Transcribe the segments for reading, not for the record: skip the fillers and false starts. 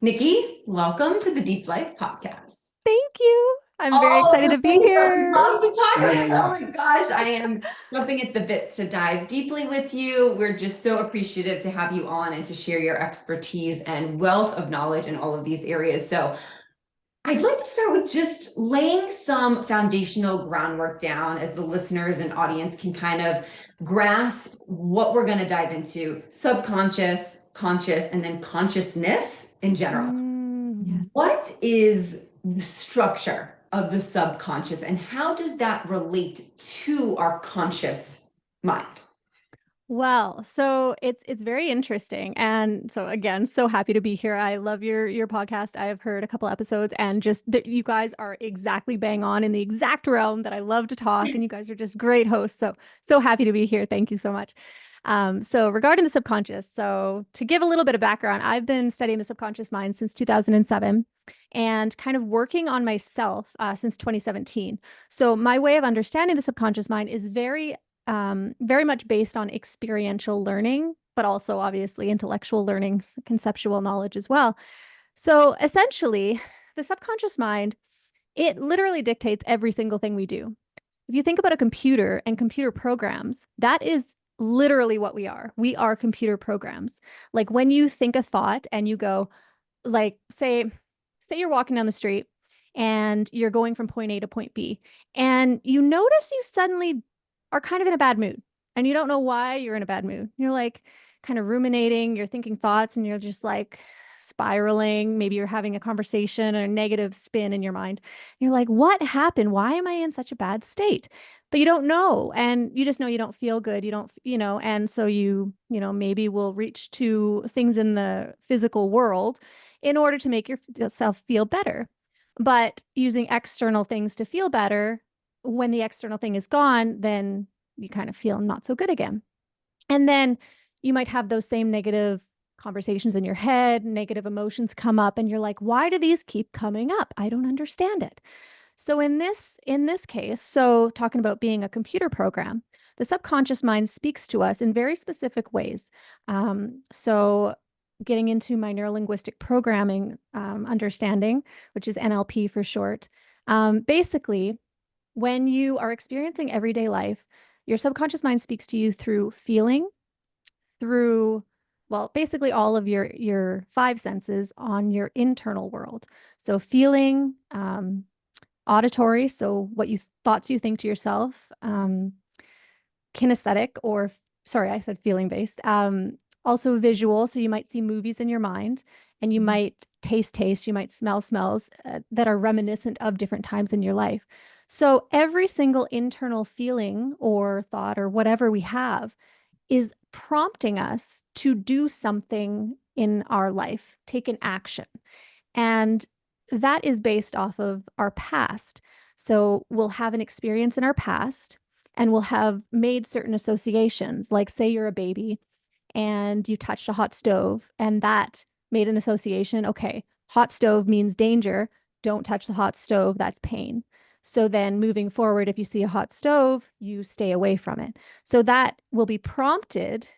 Nikki, welcome to the Deep Life podcast. Thank you. I'm very Oh, excited the to be things that we here. love to talk about. Oh my gosh, I am jumping at the bits to dive deeply with you. We're just so appreciative to have you on and to share your expertise and wealth of knowledge in all of these areas. So I'd like to start with just laying some foundational groundwork down as the listeners and audience can kind of grasp what we're going to dive into: subconscious, conscious, and then consciousness in general. Yes. What is the structure of the subconscious and how does that relate to our conscious mind? Well, so it's very interesting. And so again, so happy to be here. I love your podcast. I have heard a couple episodes and just you guys are exactly bang on in the exact realm that I love to talk and you guys are just great hosts. So happy to be here. Thank you so much. So regarding the subconscious, so to give a little bit of background, I've been studying the subconscious mind since 2007 and kind of working on myself since 2017. So my way of understanding the subconscious mind is very much based on experiential learning, but also obviously intellectual learning, conceptual knowledge as well. So essentially, the subconscious mind, it literally dictates every single thing we do. If you think about a computer and computer programs, that is literally what we are. We are computer programs. Like when you think a thought and you go, like, say you're walking down the street and you're going from point A to point B, and you notice you suddenly are kind of in a bad mood and you don't know why you're in a bad mood. You're like kind of ruminating, you're thinking thoughts, and you're just like spiraling. Maybe you're having a conversation or a negative spin in your mind. You're like, what happened? Why am I in such a bad state? But you don't know. And you just know you don't feel good. You don't, and so maybe will reach to things in the physical world in order to make yourself feel better. But using external things to feel better, when the external thing is gone, then you kind of feel not so good again. And then you might have those same negative conversations in your head, negative emotions come up, and you're like, why do these keep coming up? I don't understand it. So in this case, so talking about being a computer program, the subconscious mind speaks to us in very specific ways. So getting into my neurolinguistic programming understanding, which is NLP for short, basically, when you are experiencing everyday life, your subconscious mind speaks to you through feeling, through, well, basically all of your five senses on your internal world. So feeling, auditory, so what you thoughts you think to yourself, kinesthetic, or sorry, I said feeling based. Also visual, so you might see movies in your mind, and you might taste, you might smell smells that are reminiscent of different times in your life. So every single internal feeling or thought or whatever we have is prompting us to do something in our life, take an action. And that is based off of our past. So we'll have an experience in our past and we'll have made certain associations. Like, say you're a baby and you touched a hot stove, and that made an association. Okay, hot stove means danger. Don't touch the hot stove. That's pain. So then moving forward, if you see a hot stove, you stay away from it. So that will be prompted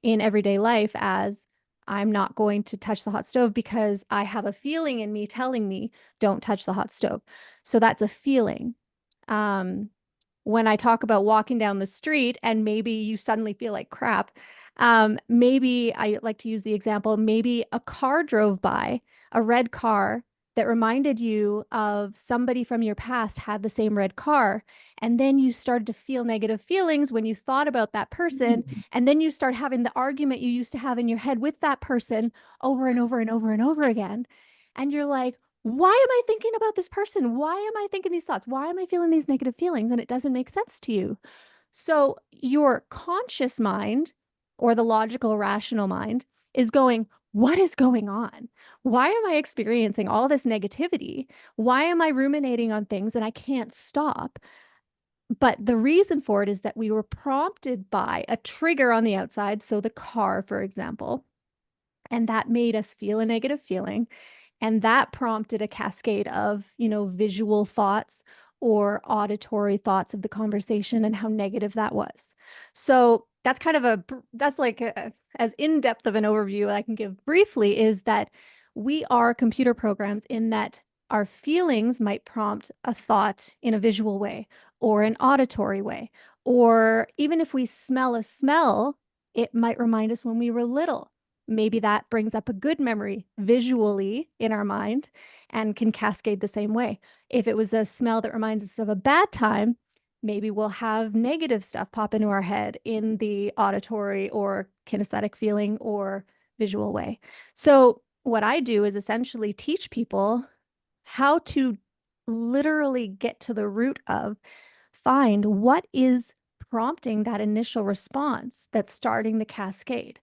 in everyday life as I'm not going to touch the hot stove because I have a feeling in me telling me don't touch the hot stove. So that's a feeling. When I talk about walking down the street and maybe you suddenly feel like crap, maybe I like to use the example, maybe a car drove by, a red car that reminded you of somebody from your past had the same red car. And then you started to feel negative feelings when you thought about that person. And then you start having the argument you used to have in your head with that person over and over and over and over again. And you're like, why am I thinking about this person? Why am I thinking these thoughts? Why am I feeling these negative feelings? And it doesn't make sense to you. So your conscious mind or the logical, rational mind is going, what is going on? Why am I experiencing all this negativity? Why am I ruminating on things and I can't stop? But the reason for it is that we were prompted by a trigger on the outside. So the car, for example, and that made us feel a negative feeling. And that prompted a cascade of, visual thoughts or auditory thoughts of the conversation and how negative that was. So that's like as in-depth of an overview I can give briefly is that we are computer programs in that our feelings might prompt a thought in a visual way or an auditory way. Or even if we smell a smell, it might remind us when we were little. Maybe that brings up a good memory visually in our mind and can cascade the same way. If it was a smell that reminds us of a bad time, maybe we'll have negative stuff pop into our head in the auditory or kinesthetic feeling or visual way. So, what I do is essentially teach people how to literally get to the root of, find what is prompting that initial response that's starting the cascade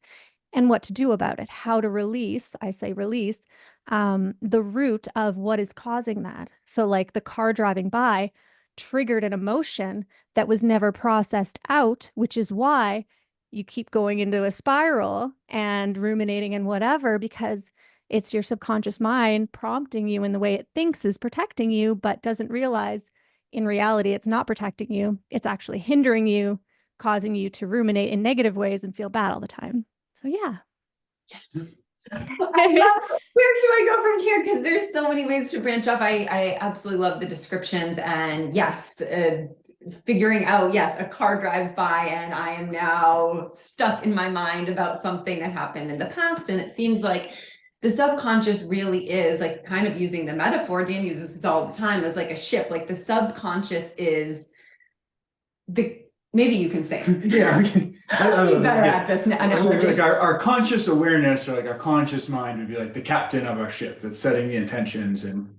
and what to do about it, how to release, I say release, the root of what is causing that. So, like the car driving by triggered an emotion that was never processed out, which is why you keep going into a spiral and ruminating and whatever, because it's your subconscious mind prompting you in the way it thinks is protecting you, but doesn't realize in reality it's not protecting you. It's actually hindering you, causing you to ruminate in negative ways and feel bad all the time. So yeah. I love, where do I go from here? Because there's so many ways to branch off. I absolutely love the descriptions, and yes, figuring out, yes, a car drives by and I am now stuck in my mind about something that happened in the past. And it seems like the subconscious really is, like, kind of using the metaphor, Dan uses this all the time, as like a ship. Like the subconscious is maybe you can say. Yeah, He's better at this analogy. It's like our conscious awareness, or like our conscious mind, would be like the captain of our ship that's setting the intentions and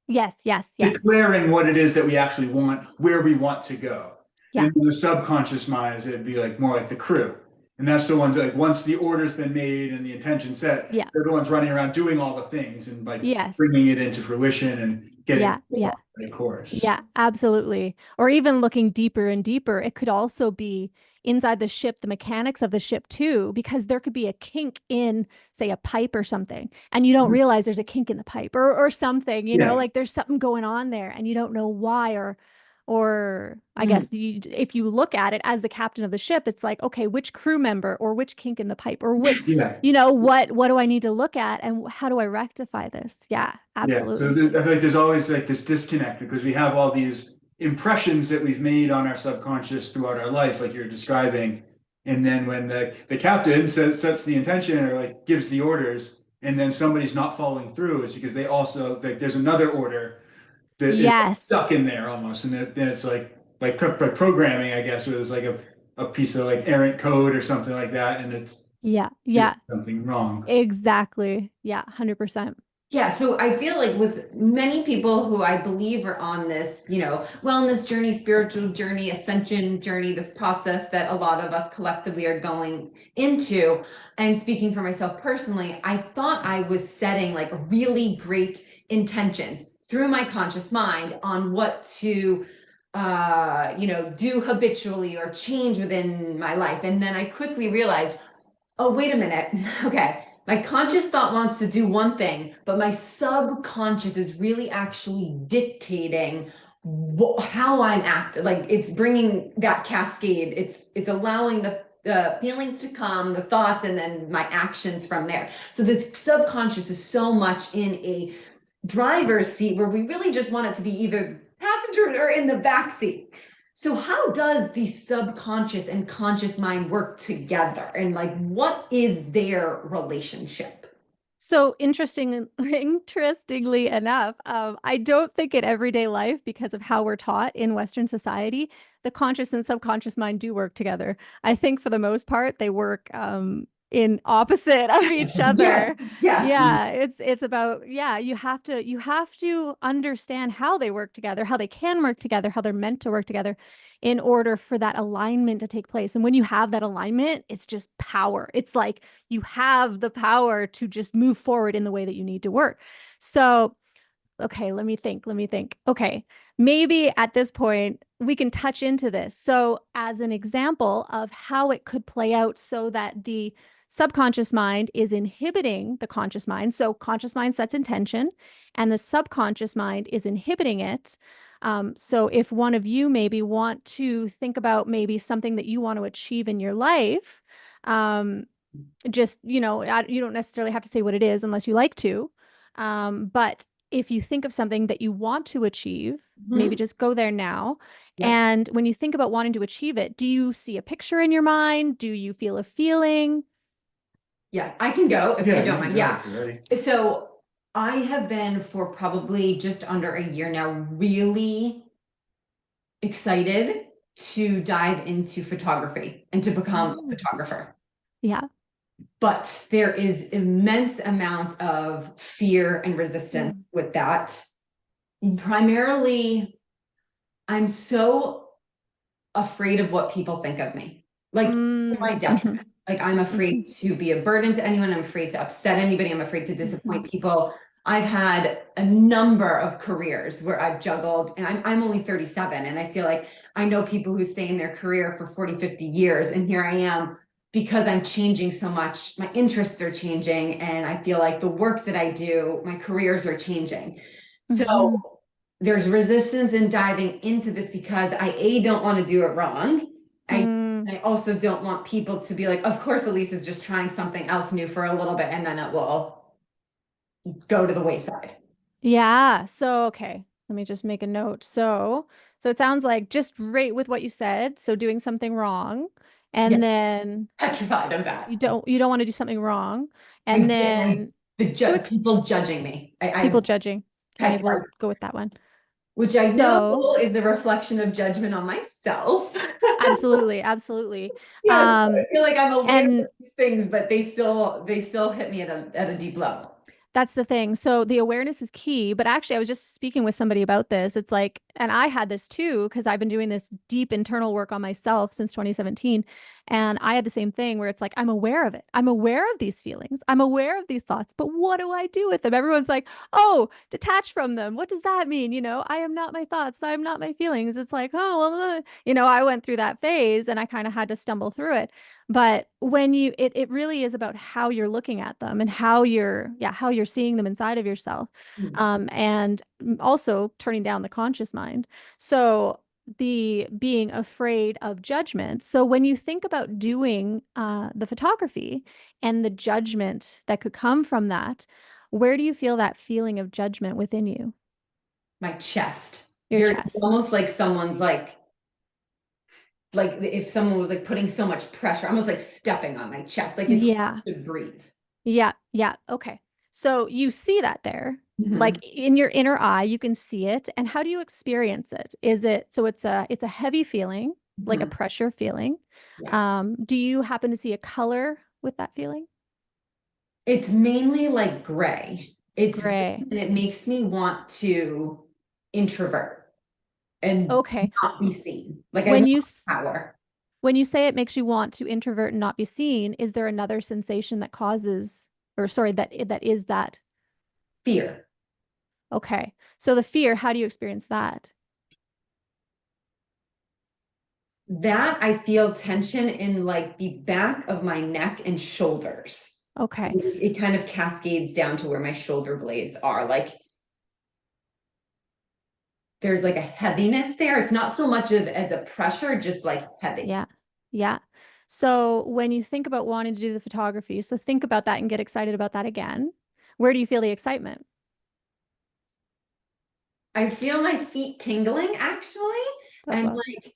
yes. declaring what it is that we actually want, where we want to go. Yeah. And the subconscious minds, it'd be like more like the crew. And that's the ones that, like, once the order's been made and the intention set, yeah, they're the ones running around doing all the things and like yes, bringing it into fruition and getting yeah, the course. yeah, absolutely. Or even looking deeper and deeper, it could also be inside the ship, the mechanics of the ship too, because there could be a kink in, say, a pipe or something, and you don't realize there's a kink in the pipe or something, you know, like there's something going on there and you don't know why, or I guess if you look at it as the captain of the ship, it's like, okay, which crew member or which kink in the pipe or which, you know, what do I need to look at and how do I rectify this? Yeah, absolutely. Yeah, so I feel like there's always like this disconnect because we have all these impressions that we've made on our subconscious throughout our life, like you're describing. And then when the captain sets the intention or like gives the orders, and then somebody's not following through, is because they also, like, there's another order that is stuck in there almost, and then it's like programming, I guess, where it's like a piece of like errant code or something like that, and it's something wrong. Exactly. Yeah, 100%. Yeah, so I feel like with many people who I believe are on this, you know, wellness journey, spiritual journey, ascension journey, this process that a lot of us collectively are going into, and speaking for myself personally, I thought I was setting like really great intentions through my conscious mind on what to do habitually or change within my life. And then I quickly realized, oh, wait a minute. Okay. My conscious thought wants to do one thing, but my subconscious is really actually dictating how I'm acting. Like it's bringing that cascade. It's allowing the feelings to come, the thoughts, and then my actions from there. So the subconscious is so much in a driver's seat where we really just want it to be either passenger or in the back seat. So how does the subconscious and conscious mind work together? And like, what is their relationship? So interestingly enough, I don't think in everyday life, because of how we're taught in Western society, the conscious and subconscious mind do work together. I think for the most part, they work in opposite of each other. Yes. Yeah, it's about, yeah, you have to understand how they work together, how they can work together, how they're meant to work together in order for that alignment to take place. And when you have that alignment, it's just power. It's like you have the power to just move forward in the way that you need to work. So, okay, let me think. Okay, maybe at this point we can touch into this. So, as an example of how it could play out so that the subconscious mind is inhibiting the conscious mind. So conscious mind sets intention and the subconscious mind is inhibiting it. So if one of you maybe want to think about maybe something that you want to achieve in your life, just, you don't necessarily have to say what it is unless you like to. But if you think of something that you want to achieve, maybe Mhm. just go there now. Yep. And when you think about wanting to achieve it, do you see a picture in your mind? Do you feel a feeling? Yeah, I can go if you Yeah, don't you can mind. go Yeah. if you're ready. So I have been for probably just under a year now, really excited to dive into photography and to become a Mm. photographer. Yeah. But there is immense amount of fear and Mm. resistance with that. Primarily, I'm so afraid of what people think of me. Like my Mm. Mhm. detriment. Like I'm afraid to be a burden to anyone. I'm afraid to upset anybody. I'm afraid to disappoint people. I've had a number of careers where I've juggled, and I'm only 37, and I feel like I know people who stay in their career for 40, 50 years, and here I am because I'm changing so much. My interests are changing, and I feel like the work that I do, my careers are changing. So Mhm. there's resistance in diving into this because I don't want to do it wrong. Mm. I also don't want people to be like, of course, Elise is just trying something else new for a little bit and then it will go to the wayside. Yeah. So, okay. Let me just make a note. So it sounds like just right with what you said. So doing something wrong, Yeah, and then petrified of that. you don't want to do something wrong, and I then the so it's people judging me. people judging. Okay, maybe Petrified, we'll go with that one. which I So, know is a reflection of judgment on myself. absolutely, absolutely. Yeah, so I Um, feel like I'm aware of and these things, but they still hit me at a deep level. That's the thing. So the awareness is key. But actually, I was just speaking with somebody about this. It's like, and I had this too, because I've been doing this deep internal work on myself since 2017. And I had the same thing where it's like, I'm aware of it. I'm aware of these feelings. I'm aware of these thoughts. But what do I do with them? Everyone's like, oh, detach from them. What does that mean? I am not my thoughts. I am not my feelings. It's like, oh, well, I went through that phase and I kind of had to stumble through it. But when it really is about how you're looking at them and how you're seeing them inside of yourself. Mm. And also turning down the conscious mind. So the being afraid of judgment. So when you think about doing the photography and the judgment that could come from that, where do you feel that feeling of judgment within you? My chest. Your There's chest. almost like someone's like if someone was like putting so much pressure, almost like stepping on my chest, like it's Yeah. hard to breathe. Yeah, yeah. Okay. So you see that there, like Mhm. in your inner eye, you can see it. And how do you experience it? Is it so it's a heavy feeling, like a Mhm. pressure feeling. Yeah. Do you happen to see a color with that feeling? It's mainly like gray. Gray. And it makes me want to introvert and Okay. not be seen. Like I When want you s- power, when you say it makes you want to introvert and not be seen, is there another sensation that causes, or sorry, that is that? fear. Okay. So the fear, how do you experience that? That I feel tension in like the back of my neck and shoulders. Okay. It kind of cascades down to where my shoulder blades are. Like there's like a heaviness there. It's not so much of as a pressure, just like heavy. Yeah. Yeah. So when you think about wanting to do the photography, so think about that and get excited about that again. Where do you feel the excitement? I feel my feet tingling actually, That's and love. like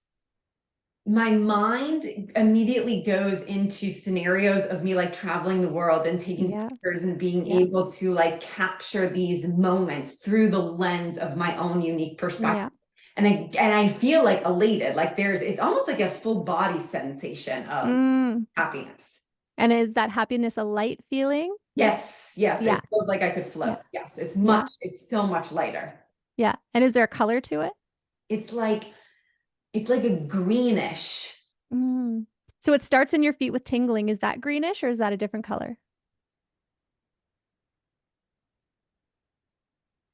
my mind immediately goes into scenarios of me like traveling the world and taking Yeah. pictures and being Yeah. able to like capture these moments through the lens of my own unique Yeah. perspective. And I feel like elated, like it's almost like a full body sensation of Mm. happiness. And is that happiness a light feeling? Yes, yes, Yeah. it feels like I could Yeah. float. Yes, Yeah. it's so much lighter. Yeah. And is there a color to it? It's like it's like a greenish. Mm. So it starts in your feet with tingling. Is that greenish or is that a different color?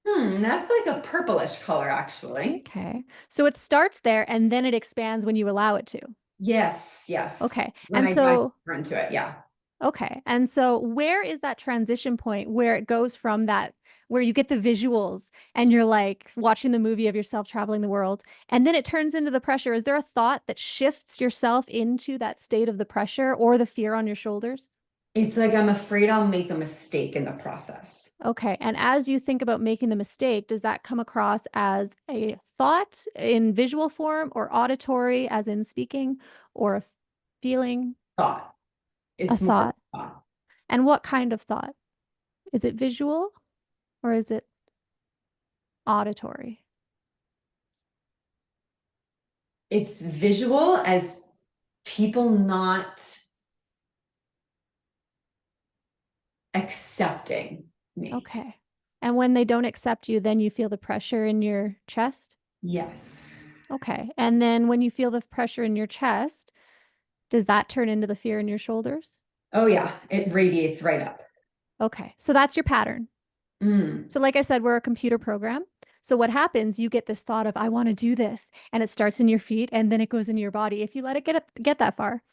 That's like a purplish color actually. Okay. So it starts there and then it expands when you allow it to. Yes, yes. Okay. When And I dive so deeper into it, yeah. Okay. And so where is that transition point where it goes from that, where you get the visuals and you're like watching the movie of yourself traveling the world, and then it turns into the pressure? Is there a thought that shifts yourself into that state of the pressure or the fear on your shoulders? It's like I'm afraid I'll make a mistake in the process. Okay. And as you think about making the mistake, does that come across as a thought in visual form, or auditory as in speaking, or a feeling? Thought. A It's more thought. thought. And what kind of thought? Is it visual or is it auditory? It's visual as people not accepting me. Okay. And when they don't accept you, then you feel the pressure in your chest? Yes. Okay. And then when you feel the pressure in your chest, does that turn into the fear in your shoulders? Oh yeah, it radiates right up. Okay. So that's your pattern. So like I said, we're a computer program. So what happens, you get this thought of, I want to do this, and it starts in your feet and then it goes into your body if you let it get that far.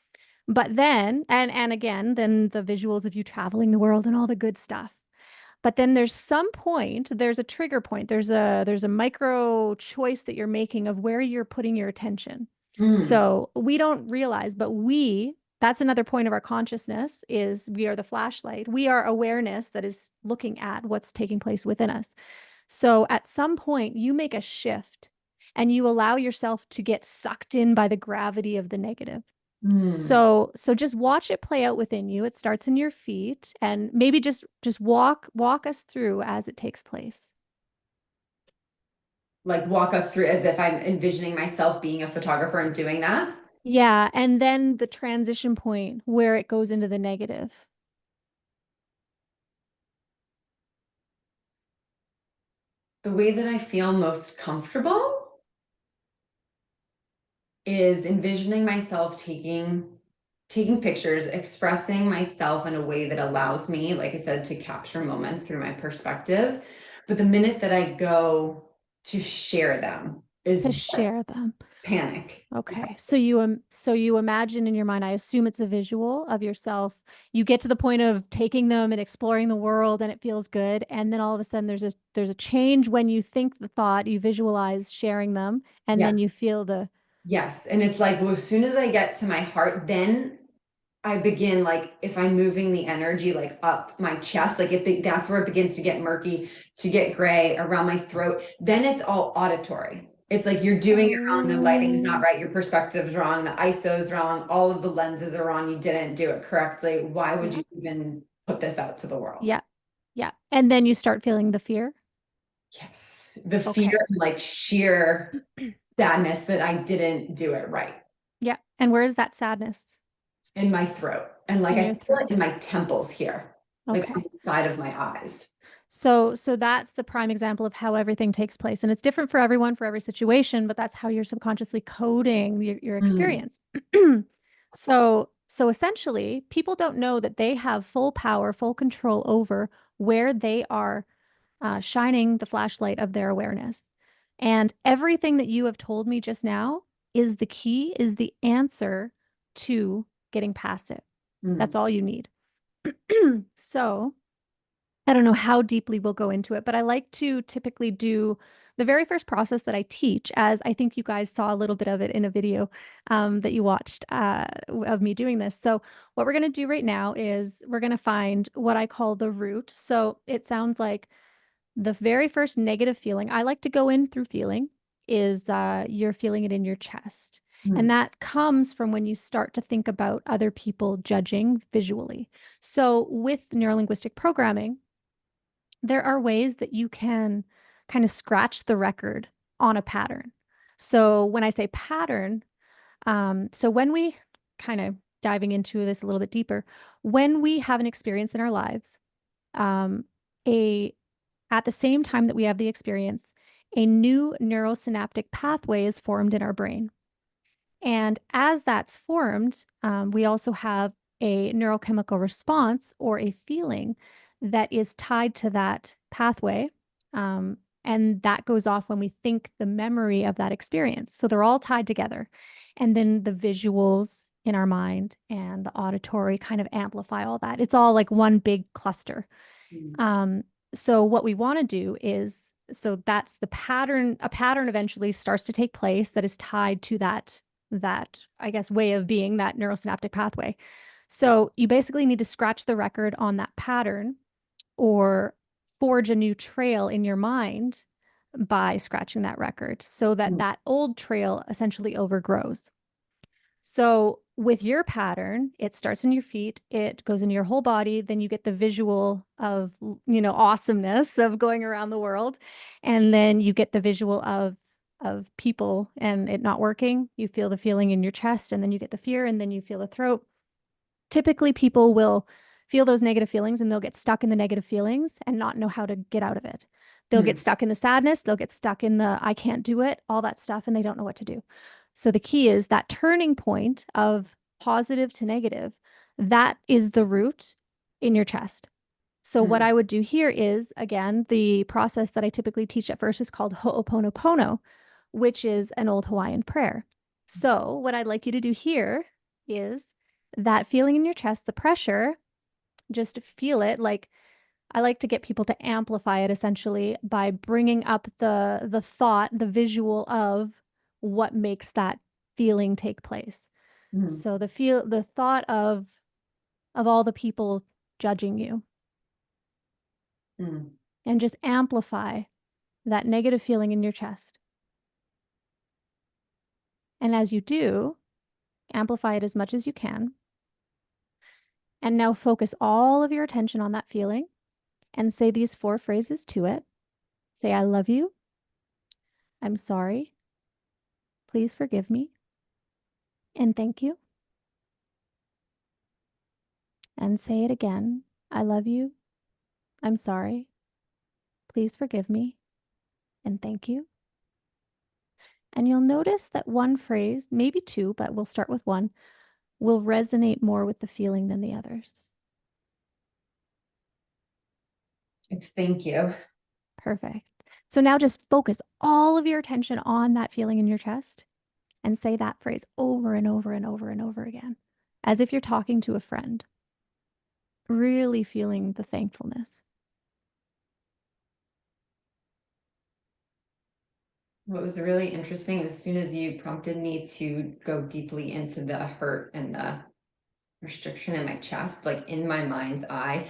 But then, and again, then the visuals of you traveling the world and all the good stuff. But then there's some point, there's a trigger point, there's a micro choice that you're making of where you're putting your attention. So we don't realize, but that's another point of our consciousness, is we are the flashlight. We are awareness that is looking at what's taking place within us. So at some point you make a shift and you allow yourself to get sucked in by the gravity of the negative. So just watch it play out within you. It starts in your feet, and maybe just walk us through as it takes place. Like walk us through as if I'm envisioning myself being a photographer and doing that. Yeah, and then the transition point where it goes into the negative. The way that I feel most comfortable is envisioning myself taking pictures, expressing myself in a way that allows me, like I said, to capture moments through my perspective. But the minute that I go to share them is To share them. panic. Okay. So you imagine in your mind, I assume it's a visual of yourself. You get to the point of taking them and exploring the world and it feels good. And then all of a sudden there's a change when you think the thought, you visualize sharing them, and then Yes. you feel the Yes. And it's like, well, as soon as I get to my heart, then I begin, like, if I'm moving the energy like up my chest, like that's where it begins to get murky, to get gray around my throat, then it's all auditory. It's like you're doing it wrong, the lighting is not right, your perspective is wrong, the ISO is wrong, all of the lenses are wrong, you didn't do it correctly. Why would you even put this out to the world? Yeah. Yeah. And then you start feeling the fear. Yes. The fear Okay. and like sheer sadness that I didn't do it right. Yeah. And where is that sadness? In my throat. And like In I your feel throat. it in my temples here, like on Okay. the side of my eyes. So that's the prime example of how everything takes place. And it's different for everyone, for every situation, but that's how you're subconsciously coding your experience. So essentially, people don't know that they have full power, full control over where they are shining the flashlight of their awareness. And everything that you have told me just now is the key, is the answer to getting past it. That's all you need. So I don't know how deeply we'll go into it, but I like to typically do the very first process that I teach, as I think you guys saw a little bit of it in a video that you watched of me doing this. So what we're going to do right now is we're going to find what I call the root. So it sounds like the very first negative feeling, I like to go in through feeling, is you're feeling it in your chest. And that comes from when you start to think about other people judging visually. So with neurolinguistic programming, there are ways that you can kind of scratch the record on a pattern. So when I say pattern, so when we kind of diving into this a little bit deeper, when we have an experience in our lives, a at the same time that we have the experience, a new neurosynaptic pathway is formed in our brain. And as that's formed, we also have a neurochemical response or a feeling that is tied to that pathway. And that goes off when we think the memory of that experience. So they're all tied together. And then the visuals in our mind and the auditory kind of amplify all that. It's all like one big cluster. So what we want to do is, so that's the pattern, a pattern eventually starts to take place that is tied to that I guess way of being, that neurosynaptic pathway. So you basically need to scratch the record on that pattern or forge a new trail in your mind by scratching that record so that that old trail essentially overgrows. So with your pattern, it starts in your feet, it goes into your whole body, then you get the visual of, awesomeness of going around the world. And then you get the visual of people and it not working. You feel the feeling in your chest, and then you get the fear, and then you feel the throat. Typically, people will feel those negative feelings and they'll get stuck in the negative feelings and not know how to get out of it. They'll get stuck in the sadness, they'll get stuck in the I can't do it, all that stuff, and they don't know what to do. So the key is that turning point of positive to negative, that is the root in your chest. So what I would do here is, again, the process that I typically teach at first is called Ho'oponopono, which is an old Hawaiian prayer. So what I'd like you to do here is that feeling in your chest, the pressure, just feel it. Like, I like to get people to amplify it essentially by bringing up the thought, the visual of what makes that feeling take place. So the thought of all the people judging you, and just amplify that negative feeling in your chest. And as you do, amplify it as much as you can. And now focus all of your attention on that feeling and say these 4 phrases to it. Say, I love you. I'm sorry. Please forgive me. And thank you. And say it again. I love you. I'm sorry. Please forgive me. And thank you. And you'll notice that one phrase, maybe 2, but we'll start with 1, will resonate more with the feeling than the others. It's thank you. Perfect. So now just focus all of your attention on that feeling in your chest and say that phrase over and over and over and over again, as if you're talking to a friend, really feeling the thankfulness. What was really interesting, as soon as you prompted me to go deeply into the hurt and the restriction in my chest, like in my mind's eye,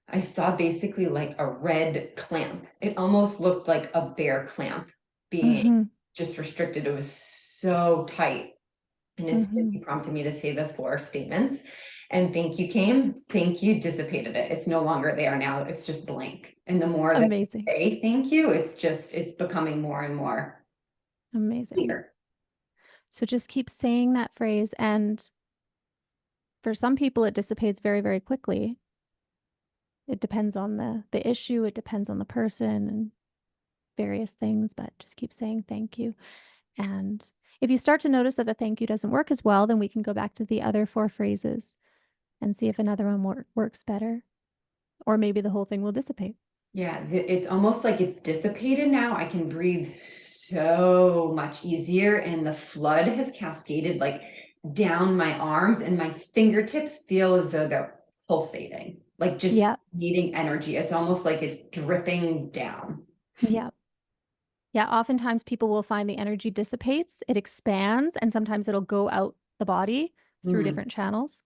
I saw basically like a red clamp. It almost looked like a bear clamp being just restricted. It was so tight. And as soon as you prompted me to say the 4 statements and thank you came, thank you dissipated it. It's no longer there now. It's just blank. And the more that I say thank you, it's becoming more and more amazing. clear. So just keep saying that phrase. And for some people, it dissipates very, very quickly. It depends on the issue. It depends on the person and various things, but just keep saying thank you. And if you start to notice that the thank you doesn't work as well, then we can go back to the other 4 phrases and see if another one works better, or maybe the whole thing will dissipate. Yeah, it's almost like it's dissipated now. I can breathe so much easier, and the flood has cascaded like down my arms, and my fingertips feel as though they're pulsating, like just needing energy. It's almost like it's dripping down. Yeah. Yeah, oftentimes people will find the energy dissipates, it expands, and sometimes it'll go out the body through different channels.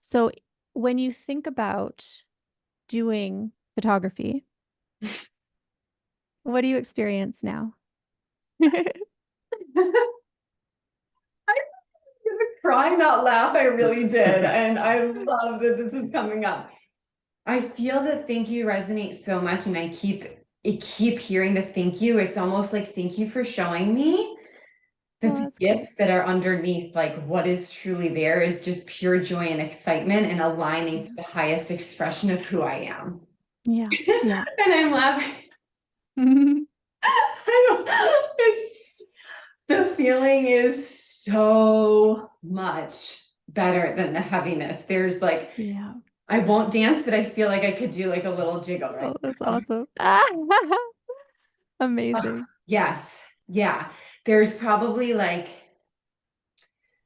So when you think about doing photography, what do you experience now? I cry, not laugh. I really did. And I love that this is coming up. I feel that thank you resonates so much, and I keep hearing the thank you. It's almost like thank you for showing me that the gifts that are underneath, like what is truly there, is just pure joy and excitement and aligning to the highest expression of who I am. Yeah. Yeah. And I'm laughing. The feeling is so much better than the heaviness. There's like, I won't dance, but I feel like I could do like a little jiggle, right? Oh, that's awesome. Amazing. Yes. Yeah. There's probably like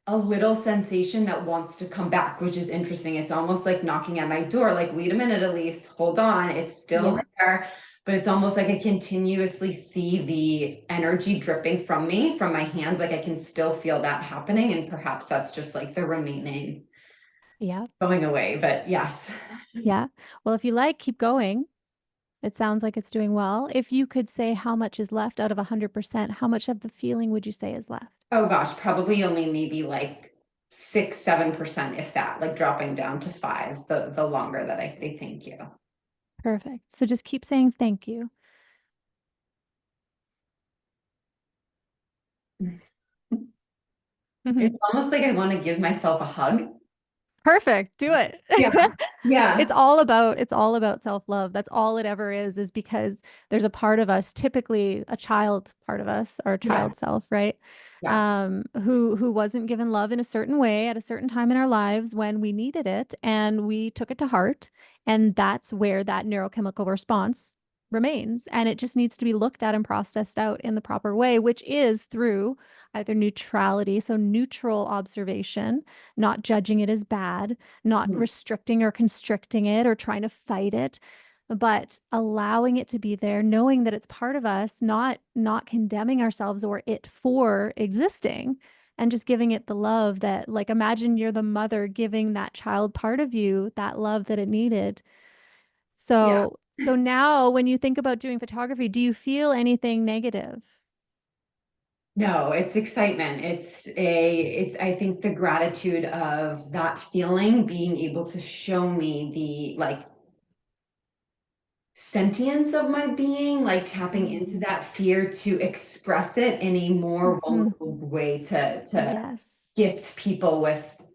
a little sensation that wants to come back, which is interesting. It's almost like knocking at my door, like, wait a minute, Elise, hold on. It's still there, but it's almost like I continuously see the energy dripping from me, from my hands. Like I can still feel that happening. And perhaps that's just like the remaining Yeah. going away, but yes. Yeah. Well, if you like, keep going. It sounds like it's doing well. If you could say how much is left out of 100%, how much of the feeling would you say is left? Oh gosh, probably only maybe like 6, 7%, if that, like dropping down to 5, the longer that I say thank you. Perfect. So just keep saying thank you. It's almost like I want to give myself a hug. Perfect. Do it. Yeah. Yeah. It's all about self-love. That's all it ever is because there's a part of us, typically a child part of us, our Yeah. child self, right? Yeah. Who wasn't given love in a certain way at a certain time in our lives when we needed it, and we took it to heart. And that's where that neurochemical response remains. And it just needs to be looked at and processed out in the proper way, which is through either neutrality, so neutral observation, not judging it as bad, not Mhm. restricting or constricting it or trying to fight it, but allowing it to be there, knowing that it's part of us, not condemning ourselves or it for existing, and just giving it the love that, like, imagine you're the mother giving that child part of you that love that it needed. Yeah. So now when you think about doing photography, do you feel anything negative? No, it's excitement. It's I think the gratitude of that feeling being able to show me the like sentience of my being, like tapping into that fear to express it in a more Mhm. vulnerable way to Yes. gift people with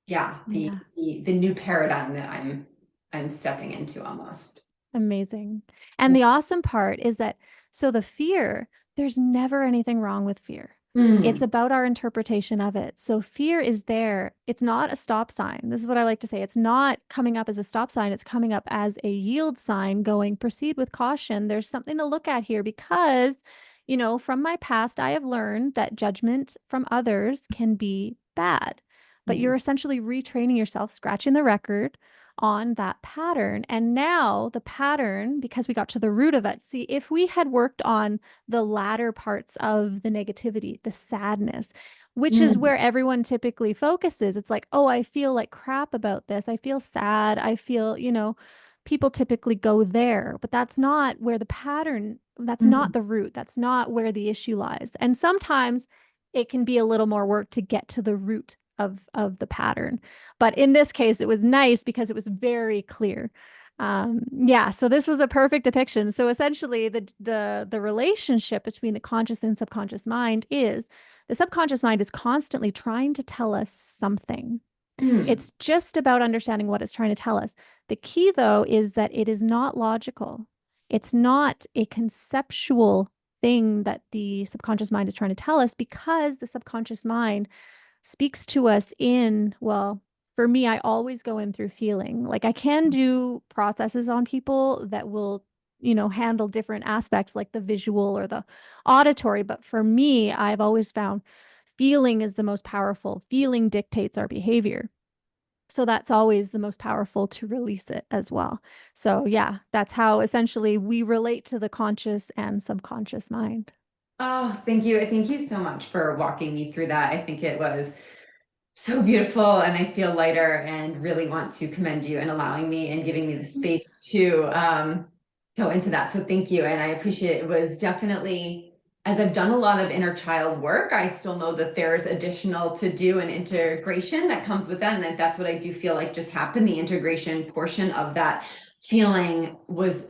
Yeah. the new paradigm that I'm stepping into almost. Amazing. And the awesome part is that, so the fear, there's never anything wrong with fear. It's Mm. about our interpretation of it. So fear is there. It's not a stop sign. This is what I like to say. It's not coming up as a stop sign. It's coming up as a yield sign going, proceed with caution. There's something to look at here because, from my past, I have learned that judgment from others can be bad. But Mhm. you're essentially retraining yourself, scratching the record on that pattern. And now the pattern, because we got to the root of it, see, if we had worked on the latter parts of the negativity, the sadness, which is Mm. where everyone typically focuses, it's like, oh, I feel like crap about this. I feel sad. I feel, people typically go there, but that's not where the pattern, that's not Mhm. the root. That's not where the issue lies. And sometimes it can be a little more work to get to the root of the pattern. But in this case, it was nice because it was very clear. Yeah, so this was a perfect depiction. So essentially, the relationship between the conscious and subconscious mind is the subconscious mind is constantly trying to tell us something. Mm. It's just about understanding what it's trying to tell us. The key, though, is that it is not logical. It's not a conceptual thing that the subconscious mind is trying to tell us, because the subconscious mind speaks to us in, well, for me, I always go in through feeling. Like, I can do processes on people that will, handle different aspects like the visual or the auditory. But for me, I've always found feeling is the most powerful. Feeling dictates our behavior. So that's always the most powerful to release it as well. So yeah, that's how essentially we relate to the conscious and subconscious mind. Oh, thank you. Thank you so much for walking me through that. I think it was so beautiful, and I feel lighter and really want to commend you and allowing me and giving me the space to go into that. So thank you. And I appreciate it. It was definitely, as I've done a lot of inner child work, I still know that there's additional to do and integration that comes with that. And that's what I do feel like just happened. The integration portion of that feeling was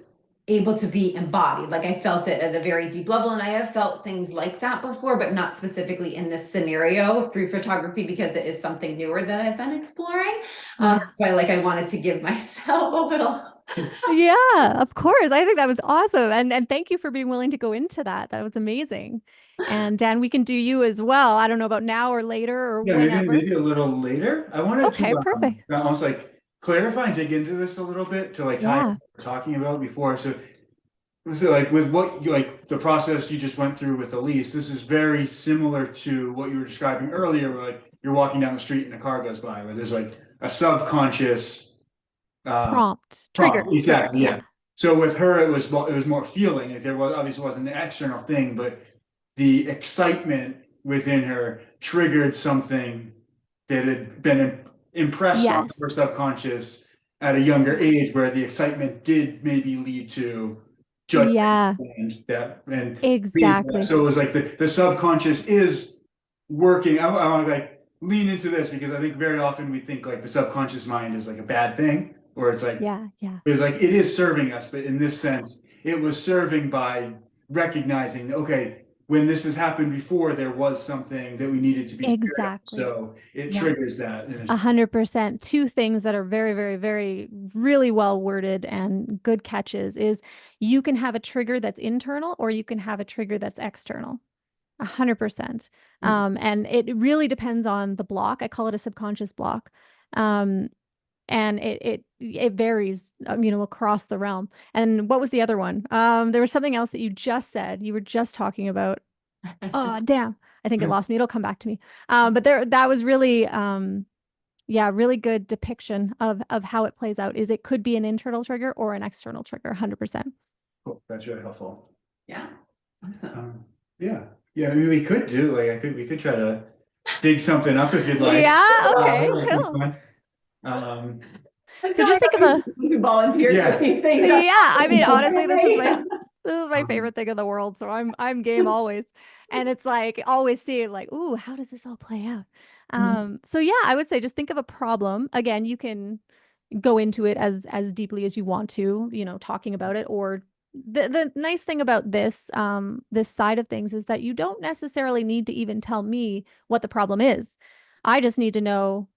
able to be embodied. Like, I felt it at a very deep level, and I have felt things like that before, but not specifically in this scenario through photography, because it is something newer that I've been exploring. Yeah. So I wanted to give myself a little. Yeah, of course. I think that was awesome. And thank you for being willing to go into that. That was amazing. And Dan, we can do you as well. I don't know about now or later or Yeah, maybe whenever. maybe a little later. I wanted Okay, to perfect. almost like clarify and dig into this a little bit to like tie what Yeah. we're talking about before. So like with what you like the process you just went through with Elise, this is very similar to what you were describing earlier, where like you're walking down the street and a car goes by, where there's like a subconscious Prompt. prompt. Trigger. Exactly, Yeah. yeah. So with her, it was more feeling. Like there was obviously wasn't an external thing, but the excitement within her triggered something that had been impressed on Yes. her subconscious at a younger age, where the excitement did maybe lead to judgment Yeah, and exactly. so it was like the subconscious is working. I want to like lean into this, because I think very often we think like the subconscious mind is like a bad thing, or it's like Yeah, yeah. it is serving us, but in this sense, it was serving by recognizing, okay, when this has happened before, there was something that we needed to be scared of. Exactly. So it Yeah. triggers that. 100%. Two things that are very, very, very, really well worded and good catches is you can have a trigger that's internal or you can have a trigger that's external. 100%. And it really depends on the block. I call it a subconscious block. And it varies, across the realm. And what was the other one? There was something else that you just said. You were just talking about. Oh, damn. I think it lost me. It'll come back to me. But that was really, yeah, really good depiction of how it plays out. Is it could be an internal trigger or an external trigger, 100%. Cool. That's really helpful. Yeah. Awesome. Yeah. I mean, we could we could try to dig something up if you'd like. Yeah, okay, That'd be cool. fun. So just think of a who volunteers Yeah. with these things. yeah, I mean, honestly, this is Yeah. my favorite thing in the world. So I'm game always. And it's like always seeing like, ooh, how does this all play out? So yeah, I would say just think of a problem. Again, you can go into it as deeply as you want to, talking about it. Or the nice thing about this side of things is that you don't necessarily need to even tell me what the problem is. I just need to know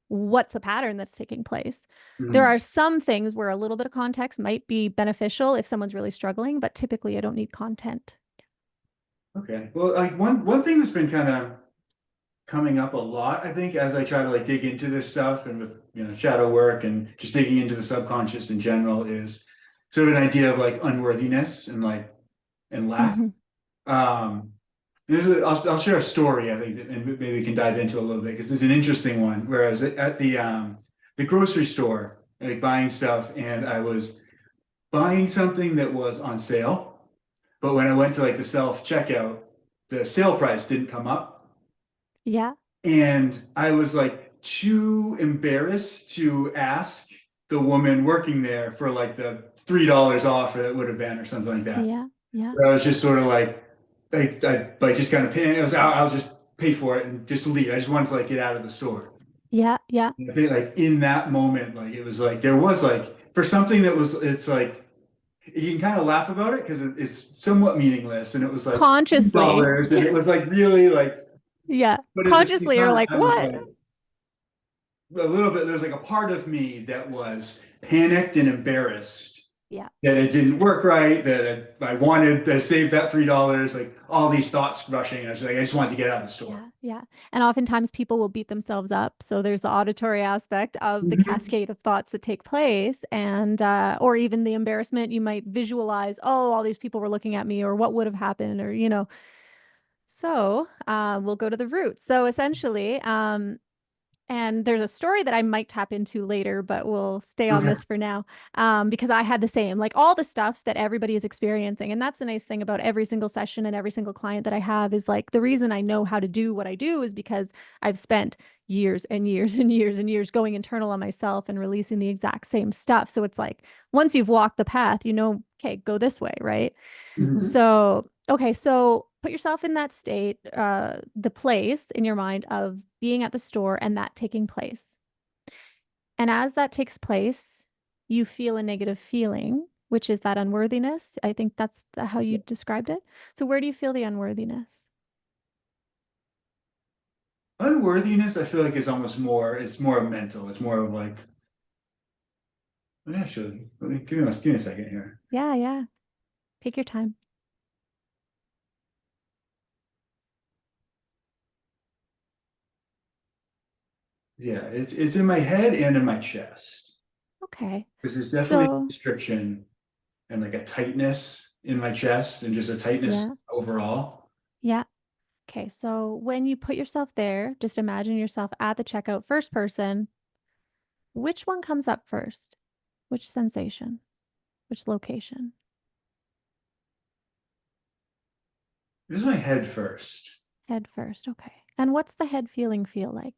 what's the pattern that's taking place. There are some things where a little bit of context might be beneficial if someone's really struggling, but typically I don't need content. Okay. Well, like one thing that's been kind of coming up a lot, I think, as I try to like dig into this stuff and with shadow work and just digging into the subconscious in general, is sort of an idea of like unworthiness and lack. I'll share a story, I think, and maybe we can dive into a little bit, because it's an interesting one. Where I was at the grocery store, like buying stuff, and I was buying something that was on sale, but when I went to like the self checkout, the sale price didn't come up. Yeah. And I was like too embarrassed to ask the woman working there for like the $3 off that it would have been, or something like that. Yeah. Yeah. I was just sort of like, I just kind of paying. I'll just pay for it and just leave. I just wanted to like get out of the store. Yeah. Yeah. And I think like in that moment, like it was like there was like for something that was, it's like you can kind of laugh about it because it's somewhat meaningless, and it was like Consciously. $2, and it was like really like, Yeah. but at the same Consciously, you're time, like, I was what? like a little bit. There's like a part of me that was panicked and embarrassed. Yeah. That it didn't work right, that I wanted to save that $3, like all these thoughts rushing. I was like, I just wanted to get out of the store. Yeah. And oftentimes people will beat themselves up. So there's the auditory aspect of the cascade of thoughts that take place, and or even the embarrassment. You might visualize, oh, all these people were looking at me, or what would have happened, or So we'll go to the root. So essentially, and there's a story that I might tap into later, but we'll stay on this for now, because I had the same, like all the stuff that everybody is experiencing. And that's the nice thing about every single session and every single client that I have is like the reason I know how to do what I do is because I've spent years and years and years and years going internal on myself and releasing the exact same stuff. So it's like once you've walked the path, okay, go this way, right? So, okay, so put yourself in that state, the place in your mind of being at the store and that taking place. And as that takes place, you feel a negative feeling, which is that unworthiness. I think that's how you described it. So where do you feel the unworthiness? Unworthiness, I feel like is almost more. It's more mental. It's more of like. Actually, give me a second here. Yeah. Take your time. Yeah, it's in my head and in my chest. Okay. Because there's definitely a constriction and like a tightness in my chest, and just a tightness overall. Yeah. Okay, so when you put yourself there, just imagine yourself at the checkout, first person. Which one comes up first? Which sensation? Which location? This is my head first. Head first, okay. And what's the head feeling feel like?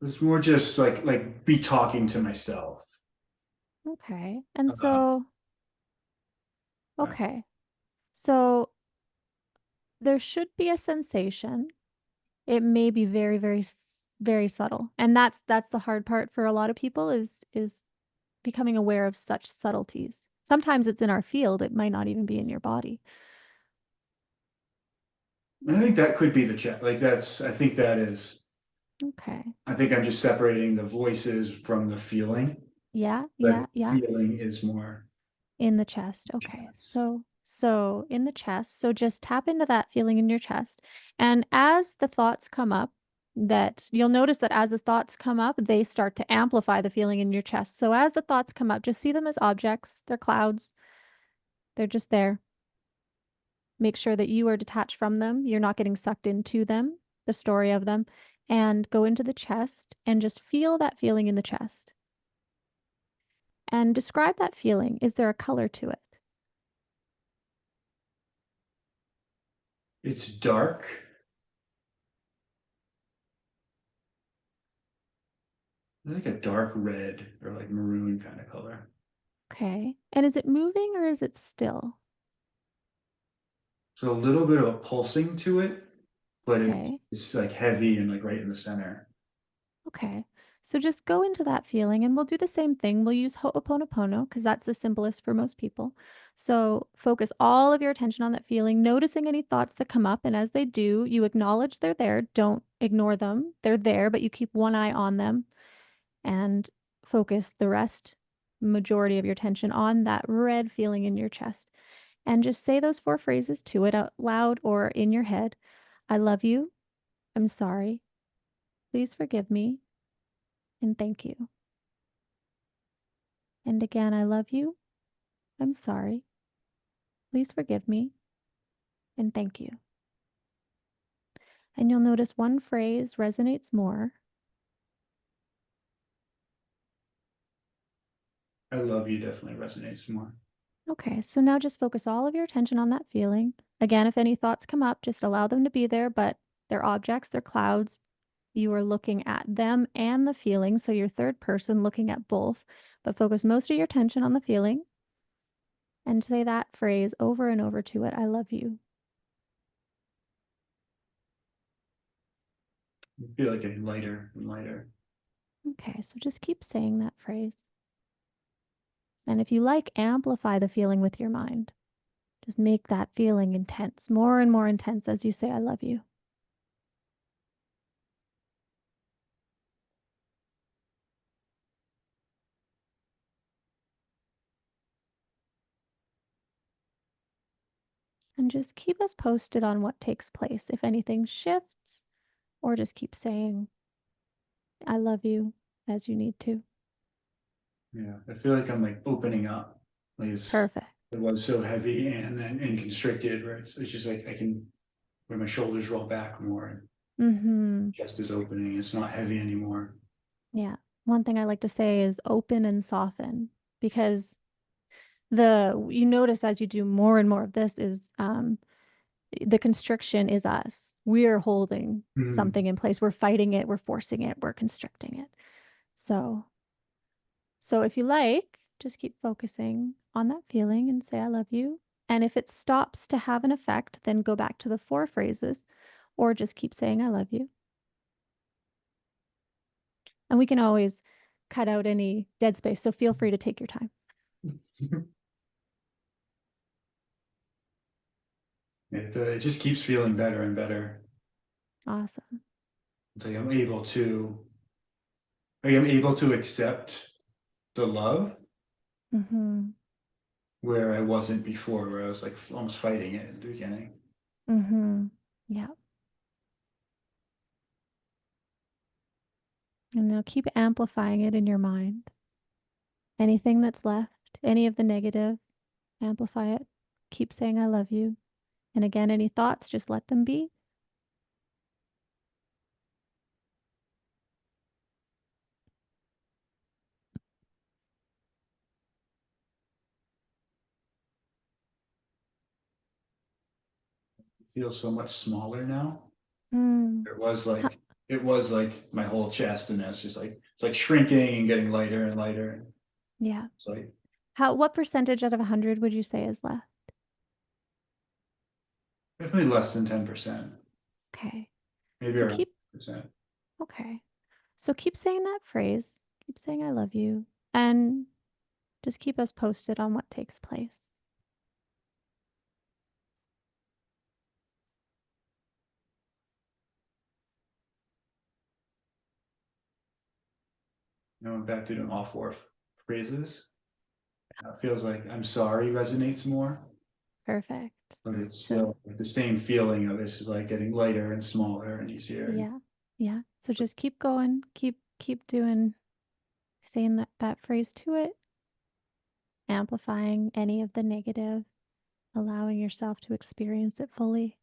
It's more just like be talking to myself. Okay. And Uh, so, okay. So there should be a sensation. It may be very, very, very subtle. And that's the hard part for a lot of people is becoming aware of such subtleties. Sometimes it's in our field, it might not even be in your body. I think that could be the check. Like I think that is, Okay. I think I'm just separating the voices from the feeling. Yeah, But yeah, yeah. feeling is more. In the chest. Okay. So in the chest. So just tap into that feeling in your chest. And as the thoughts come up, that you'll notice that as the thoughts come up, they start to amplify the feeling in your chest. So as the thoughts come up, just see them as objects. They're clouds. They're just there. Make sure that you are detached from them. You're not getting sucked into them, the story of them, and go into the chest and just feel that feeling in the chest. And describe that feeling. Is there a color to it? It's dark. Like a dark red or like maroon kind of color. Okay. And is it moving or is it still? So a little bit of a pulsing to it, but Okay. it's like heavy and like right in the center. Okay. So just go into that feeling and we'll do the same thing. We'll use Ho'oponopono because that's the simplest for most people. So focus all of your attention on that feeling, noticing any thoughts that come up. And as they do, you acknowledge they're there. Don't ignore them. They're there, but you keep one eye on them and focus the rest, majority of your attention on that red feeling in your chest. And just say those 4 phrases to it out loud or in your head. I love you. I'm sorry. Please forgive me. And thank you. And again, I love you. I'm sorry. Please forgive me. And thank you. And you'll notice one phrase resonates more. I love you definitely resonates more. Okay, so now just focus all of your attention on that feeling. Again, if any thoughts come up, just allow them to be there, but they're objects, they're clouds. You are looking at them and the feeling, so you're third person looking at both, but focus most of your attention on the feeling and say that phrase over and over to it. I love you. I feel like getting lighter and lighter. Okay, so just keep saying that phrase. And if you like, amplify the feeling with your mind. Just make that feeling intense, more and more intense as you say, I love you. And just keep us posted on what takes place. If anything shifts, or just keep saying, I love you as you need to. Yeah, I feel like I'm like opening up. Like Perfect. it was so heavy and then and constricted, where it's just like I can where my shoulders roll back more and Mm-hmm. chest is opening. It's not heavy anymore. Yeah. One thing I like to say is open and soften because you notice as you do more and more of this is the constriction is us. We're holding Mm. something in place. We're fighting it, we're forcing it, we're constricting it. So if you like, just keep focusing on that feeling and say I love you. And if it stops to have an effect, then go back to the 4 phrases or just keep saying I love you. And we can always cut out any dead space, so feel free to take your time. It just keeps feeling better and better. Awesome. It's like I'm able to accept the love Mm-hmm. where I wasn't before, where I was like almost fighting it in the beginning. Mm-hmm. Yeah. And now keep amplifying it in your mind. Anything that's left, any of the negative, amplify it. Keep saying I love you. And again, any thoughts, just let them be. It feels so much smaller now. Mm. There was How, like it was like my whole chest, and it's just like, it's like shrinking and getting lighter and lighter. Yeah. It's like, What percentage out of 100 would you say is left? definitely less than 10%, Okay. maybe So around percent. okay. So keep saying that phrase. Keep saying I love you, and just keep us posted on what takes place. Now I'm back to doing all four phrases. It feels like I'm sorry resonates more, Perfect. but it's still like the same feeling of this is like getting lighter and smaller and easier. Yeah. Yeah. So just keep going. Keep doing, saying that phrase to it, amplifying any of the negative, allowing yourself to experience it fully.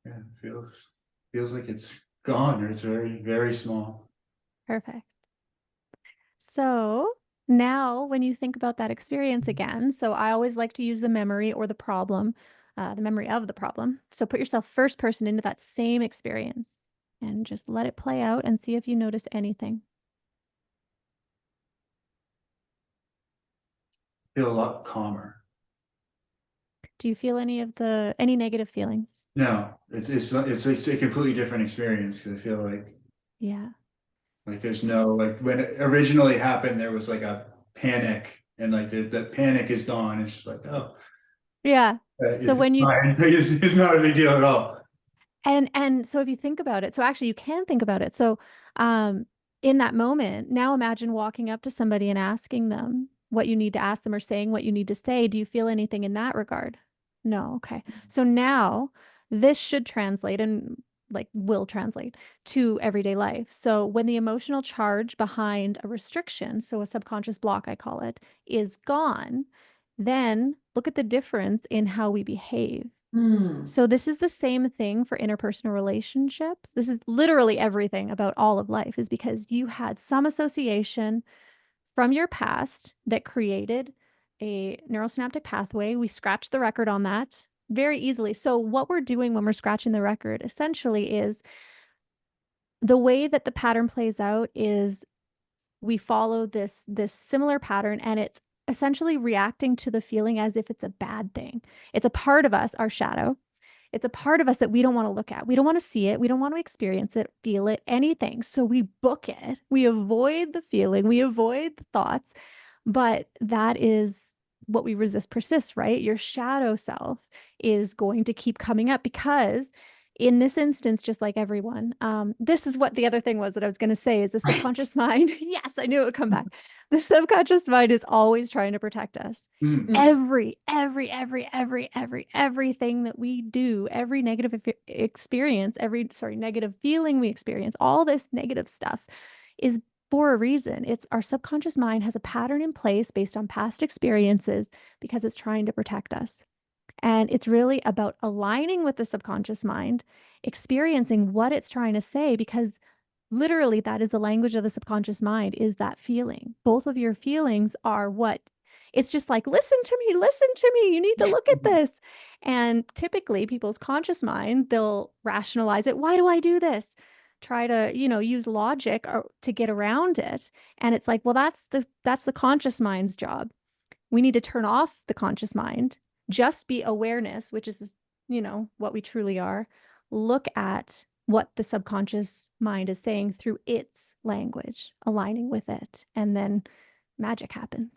Yeah, it feels like it's gone, or it's very, very small. Perfect. So now when you think about that experience again, so I always like to use the memory or the problem, the memory of the problem. So put yourself first person into that same experience and just let it play out and see if you notice anything. Feel a lot calmer. Do you feel any negative feelings? No, it's a completely different experience, because I feel Yeah. like there's no, like when it originally happened, there was like a panic, and like the panic is gone. It's just like, oh, Yeah. So it's when you fine. It's not a big deal at all. and so if you think about it, so actually you can think about it. So in that moment, now imagine walking up to somebody and asking them what you need to ask them or saying what you need to say. Do you feel anything in that regard? No. Okay. So now this should translate and like will translate to everyday life. So when the emotional charge behind a restriction, so a subconscious block, I call it, is gone, then look at the difference in how we behave. So this is the same thing for interpersonal relationships. This is literally everything about all of life, is because you had some association from your past that created a neurosynaptic pathway. We scratched the record on that very easily. So what we're doing when we're scratching the record essentially is the way that the pattern plays out is we follow this similar pattern, and it's essentially reacting to the feeling as if it's a bad thing. It's a part of us, our shadow. It's a part of us that we don't want to look at. We don't want to see it. We don't want to experience it, feel it, anything. So we book it. We avoid the feeling. We avoid the thoughts. But that is what we resist persists, right? Your shadow self is going to keep coming up because in this instance, just like everyone, this is what the other thing was that I was going to say is the subconscious mind. Yes, I knew it would come back. The subconscious mind is always trying to protect us. Everything that we do, every negative experience, negative feeling we experience, all this negative stuff is for a reason. It's our subconscious mind has a pattern in place based on past experiences because it's trying to protect us. And it's really about aligning with the subconscious mind, experiencing what it's trying to say, because literally that is the language of the subconscious mind, is that feeling. Both of your feelings are what it's just like, listen to me, you need to look at this. And typically people's conscious mind, they'll rationalize it. Why do I do this? Try to, use logic to get around it. And it's like, well, that's the conscious mind's job. We need to turn off the conscious mind, just be awareness, which is, what we truly are. Look at what the subconscious mind is saying through its language, aligning with it, and then magic happens.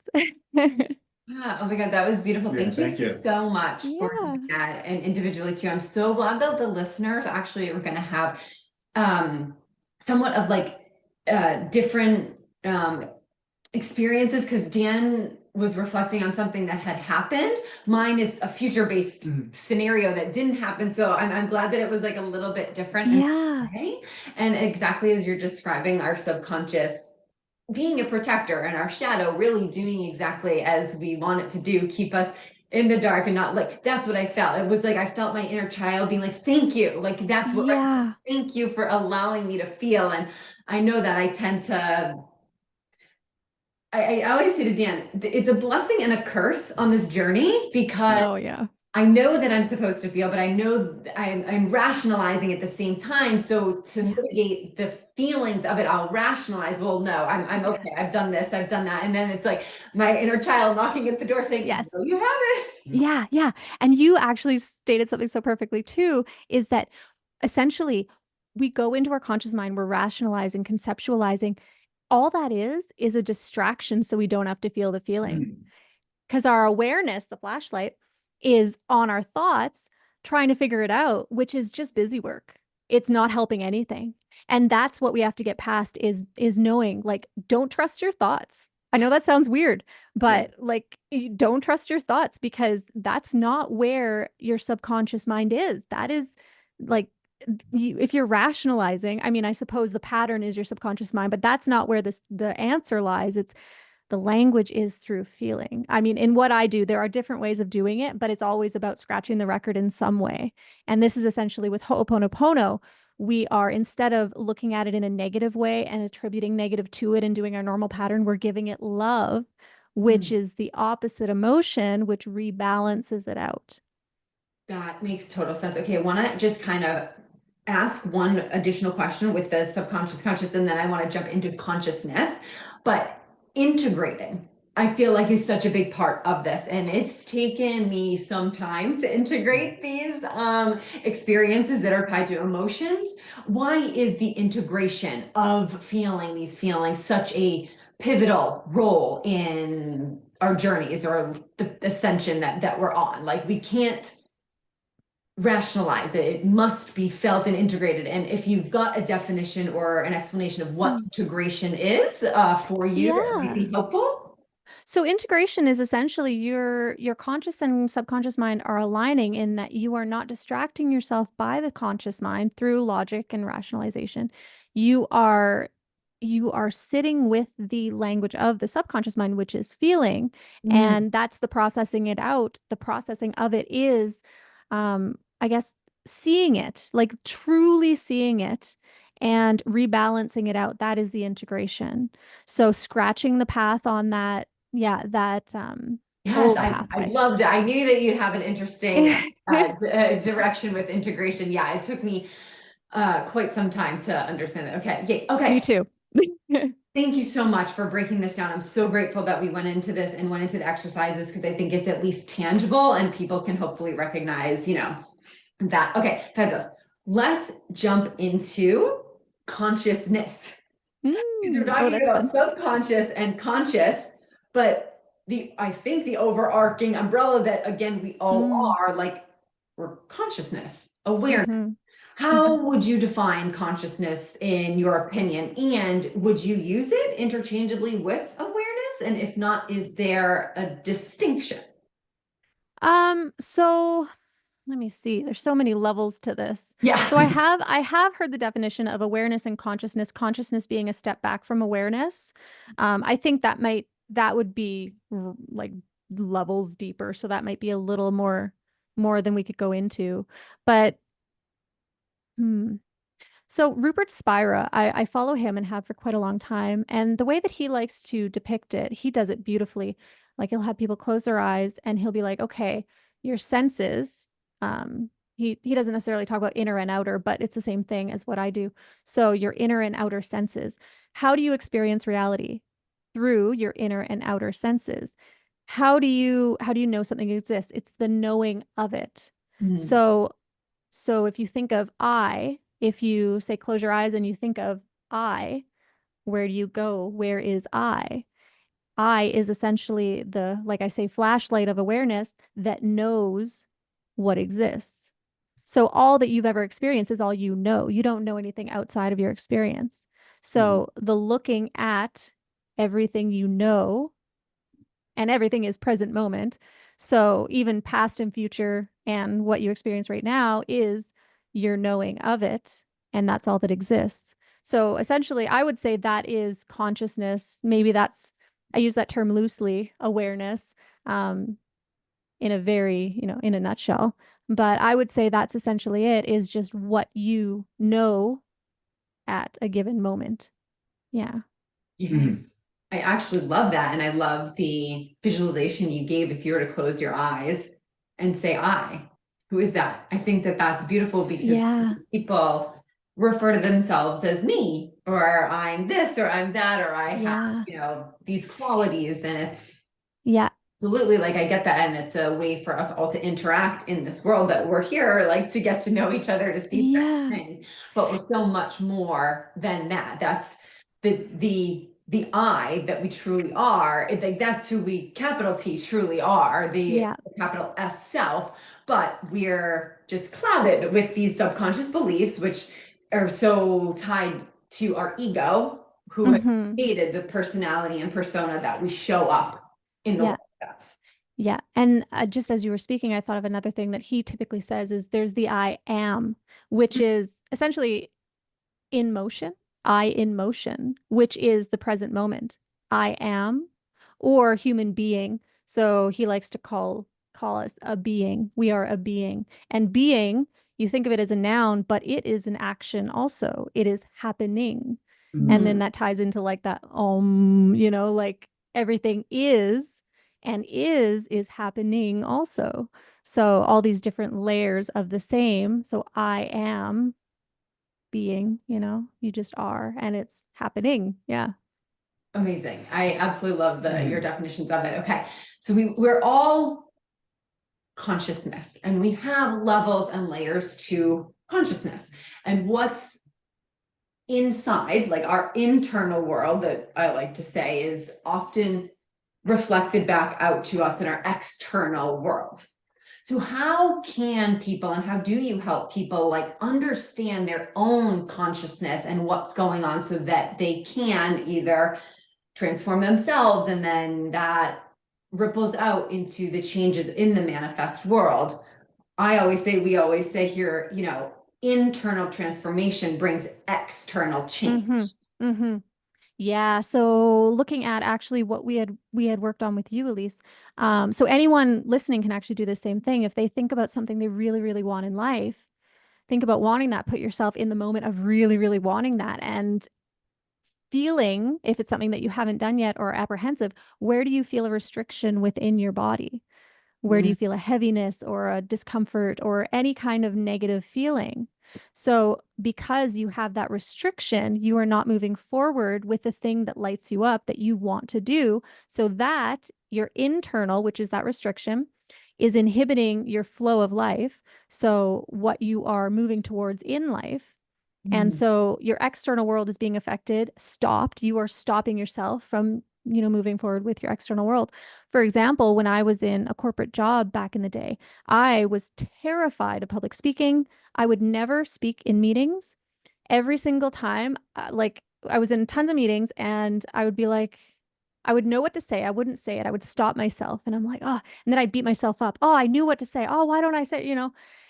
Yeah. Oh my God, that was beautiful. Yeah, Thank you so much for doing that, and individually too. I'm so glad that the listeners actually are going to have somewhat of like different experiences, because Dan was reflecting on something that had happened. Mine is a future-based scenario that didn't happen. So I'm glad that it was like a little bit different. Yeah. And exactly as you're describing, our subconscious being a protector and our shadow really doing exactly as we want it to do, keep us in the dark and not like, that's what I felt. It was like, I felt my inner child being like, thank you. Like, that's what, Yeah. thank you for allowing me to feel. And I know that I tend to, I always say to Dan, it's a blessing and a curse on this journey because Oh yeah. I know that I'm supposed to feel, but I know I'm rationalizing at the same time. So to mitigate the feelings of it, I'll rationalize, well, no, I'm okay. I've done this, I've done that. And then it's like my inner child knocking at the door saying, Yes. no, you haven't. Yeah, yeah. And you actually stated something so perfectly too, is that essentially we go into our conscious mind, we're rationalizing, conceptualizing. All that is a distraction so we don't have to feel the feeling. Because our awareness, the flashlight, is on our thoughts, trying to figure it out, which is just busy work. It's not helping anything. And that's what we have to get past is knowing, like, don't trust your thoughts. I know that sounds weird, but like, don't trust your thoughts because that's not where your subconscious mind is. That is like, if you're rationalizing, I mean, I suppose the pattern is your subconscious mind, but that's not where the answer lies. It's the language is through feeling. I mean, in what I do, there are different ways of doing it, but it's always about scratching the record in some way. And this is essentially with Ho'oponopono, we are, instead of looking at it in a negative way and attributing negative to it and doing our normal pattern, we're giving it love, which is the opposite emotion, which rebalances it out. That makes total sense. Okay, I want to just kind of ask one additional question with the subconscious conscious, and then I want to jump into consciousness. But integrating, I feel like is such a big part of this. And it's taken me some time to integrate these experiences that are tied to emotions. Why is the integration of feeling these feelings such a pivotal role in our journeys or the ascension that we're on? Like, we can't rationalize it. It must be felt and integrated. And if you've got a definition or an explanation of what integration is for you, that might be helpful. So integration is essentially your conscious and subconscious mind are aligning in that you are not distracting yourself by the conscious mind through logic and rationalization. You are sitting with the language of the subconscious mind, which is feeling, and that's the processing it out. The processing of it is I guess seeing it, like truly seeing it and rebalancing it out. That is the integration. So scratching the path on that, Yes, old I pathway. loved it. I knew that you'd have an interesting direction with integration. Yeah, it took me quite some time to understand it. Okay, yeah, okay. Me too. Thank you so much for breaking this down. I'm so grateful that we went into this and went into the exercises because I think it's at least tangible and people can hopefully recognize, you know, that. Okay, fabulous. Let's jump into consciousness. We're talking about subconscious and conscious, but I think the overarching umbrella that again we all are like, we're consciousness, awareness. How would you define consciousness in your opinion? And would you use it interchangeably with awareness? And if not, is there a distinction? So let me see. There's so many levels to this. Yeah. So I have heard the definition of awareness and consciousness being a step back from awareness. I think that would be like levels deeper. So that might be a little more than we could go into. But so Rupert Spira, I follow him and have for quite a long time. And the way that he likes to depict it, he does it beautifully. Like he'll have people close their eyes and he'll be like, okay, your senses, he doesn't necessarily talk about inner and outer, but it's the same thing as what I do. So your inner and outer senses. How do you experience reality? Through your inner and outer senses. How do you know something exists? It's the knowing of it. So if you think of if you say close your eyes and you think of I, where do you go? Where is I? I is essentially like I say, flashlight of awareness that knows what exists. So all that you've ever experienced is all you know. You don't know anything outside of your experience. So the looking at everything you know, and everything is present moment. So even past and future and what you experience right now is your knowing of it. And that's all that exists. So essentially, I would say that is consciousness. Maybe I use that term loosely, awareness. in a very, in a nutshell. But I would say that's essentially it, is just what you know at a given moment. Yeah. Yes. I actually love that. And I love the visualization you gave if you were to close your eyes and say, I, who is that? I think that that's beautiful because people refer to themselves as me, or I'm this, or I'm that, or I have, these qualities. And it's absolutely, like, I get that. And it's a way for us all to interact in this world that we're here, like, to get to know each other, to see certain things. But we're so much more than that. That's the I that we truly are. Like, that's who we, capital T, truly are, the capital S self. But we're just clouded with these subconscious beliefs, which are so tied to our ego, who has created the personality and persona that we show up in the world. Yeah. And just as you were speaking, I thought of another thing that he typically says is there's the I am, which is essentially in motion, I in motion, which is the present moment. I am, or human being. So he likes to call us a being. We are a being. And being, you think of it as a noun, but it is an action also. It is happening. And then that ties into like that, like everything is, and is happening also. So all these different layers of the same. So I am being, you just are, and it's happening. Yeah. Amazing. I absolutely love your definitions of it. Okay. So we're all consciousness, and we have levels and layers to consciousness. And what's inside, like our internal world, that I like to say, is often reflected back out to us in our external world. So how can people, and how do you help people, like, understand their own consciousness and what's going on so that they can either transform themselves, and then that ripples out into the changes in the manifest world? We always say here, internal transformation brings external change. Yeah. So looking at actually what we had worked on with you, Elise. So anyone listening can actually do the same thing. If they think about something they really, really want in life, think about wanting that, put yourself in the moment of really, really wanting that, and feeling, if it's something that you haven't done yet or apprehensive, where do you feel a restriction within your body? Where do you feel a heaviness or a discomfort or any kind of negative feeling? So because you have that restriction, you are not moving forward with the thing that lights you up that you want to do. So that your internal, which is that restriction, is inhibiting your flow of life. So what you are moving towards in life. And so your external world is being affected, stopped. You are stopping yourself from, moving forward with your external world. For example, when I was in a corporate job back in the day, I was terrified of public speaking. I would never speak in meetings. Every single time, like, I was in tons of meetings and I would be like, I would know what to say. I wouldn't say it. I would stop myself and I'm like, oh, and then I'd beat myself up. Oh, I knew what to say. Oh, why don't I say,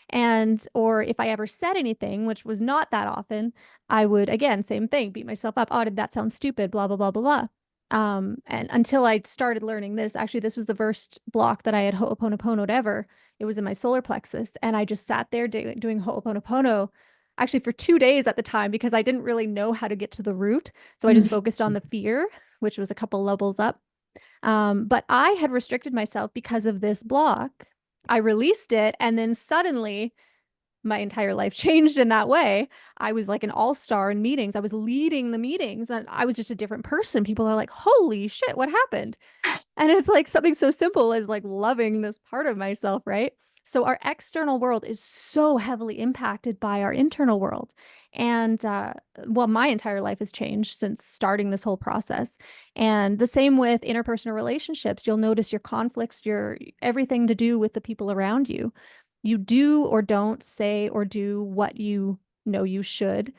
And, or if I ever said anything, which was not that often, I would, again, same thing, beat myself up. Oh, did that sound stupid? Blah, blah, blah, blah, blah. And until I started learning this, actually, this was the first block that I had Ho'oponopono'd ever. It was in my solar plexus. And I just sat there doing Ho'oponopono actually for 2 days at the time, because I didn't really know how to get to the root. So I just focused on the fear, which was a couple levels up. But I had restricted myself because of this block. I released it, and then suddenly my entire life changed in that way. I was like an all-star in meetings. I was leading the meetings, and I was just a different person. People are like, holy shit, what happened? And it's like something so simple as like loving this part of myself, right? So our external world is so heavily impacted by our internal world. And well, my entire life has changed since starting this whole process. And the same with interpersonal relationships. You'll notice your conflicts, your everything to do with the people around you. You do or don't say or do what you know you should,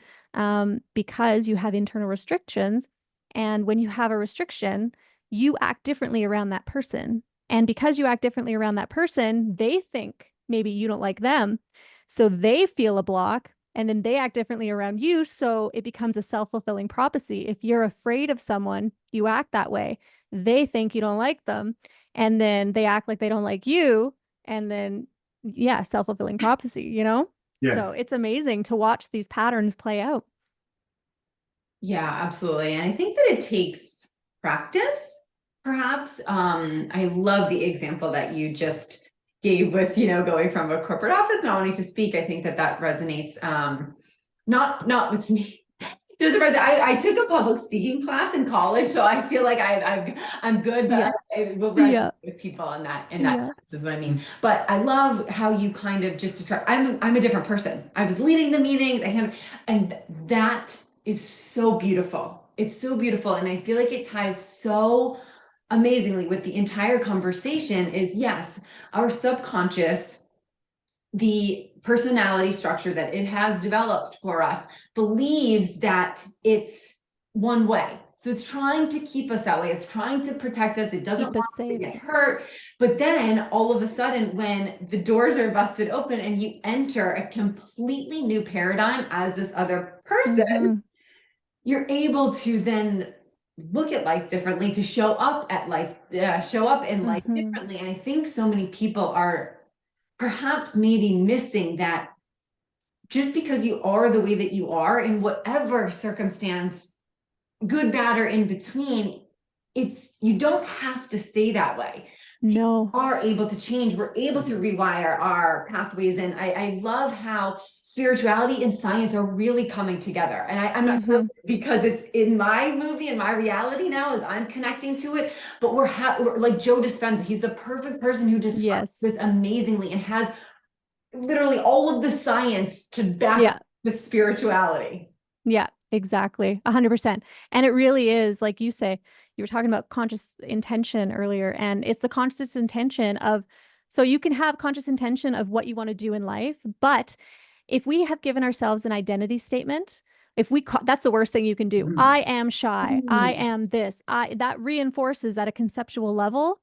because you have internal restrictions. And when you have a restriction, you act differently around that person. And because you act differently around that person, they think maybe you don't like them. So they feel a block, and then they act differently around you. So it becomes a self-fulfilling prophecy. If you're afraid of someone, you act that way. They think you don't like them, and then they act like they don't like you. and then, yeah, self-fulfilling prophecy, you know? Yeah. So it's amazing to watch these patterns play out. Yeah, absolutely. And I think that it takes practice, perhaps. I love the example that you just gave with, going from a corporate office, not wanting to speak. I think that that resonates, not with me. Doesn't resonate. I took a public speaking class in college, so I feel like I'm good, but Yeah. I will resonate Yeah. with people in that Yeah. sense is what I mean. But I love how you kind of just describe. I'm a different person. I was leading the meetings. And that is so beautiful. It's so beautiful, and I feel like it ties so amazingly with the entire conversation. Is yes, our subconscious, the personality structure that it has developed for us, believes that it's one way. So it's trying to keep us that way. It's trying to protect us. It doesn't Keep want us us to safe. get hurt. But then all of a sudden, when the doors are busted open and you enter a completely new paradigm as this other person, Mm-hmm. you're able to then look at life differently, to show up in life Mm-hmm. differently. And I think so many people are perhaps maybe missing that just because you are the way that you are in whatever circumstance, good, bad, or in between, you don't have to stay that way. No. Are able to change. We're able to rewire our pathways. And I love how spirituality and science are really coming together. And I'm not sure because it's in my movie and my reality now as I'm connecting to it, but we're like Joe Dispenza. He's the perfect person who describes this amazingly and has literally all of the science to back the spirituality. Yeah, exactly. 100%. And it really is, like you say, you were talking about conscious intention earlier, and it's the conscious intention of, so you can have conscious intention of what you want to do in life, but if we have given ourselves an identity statement, that's the worst thing you can do. I am shy. I am this. That reinforces at a conceptual level,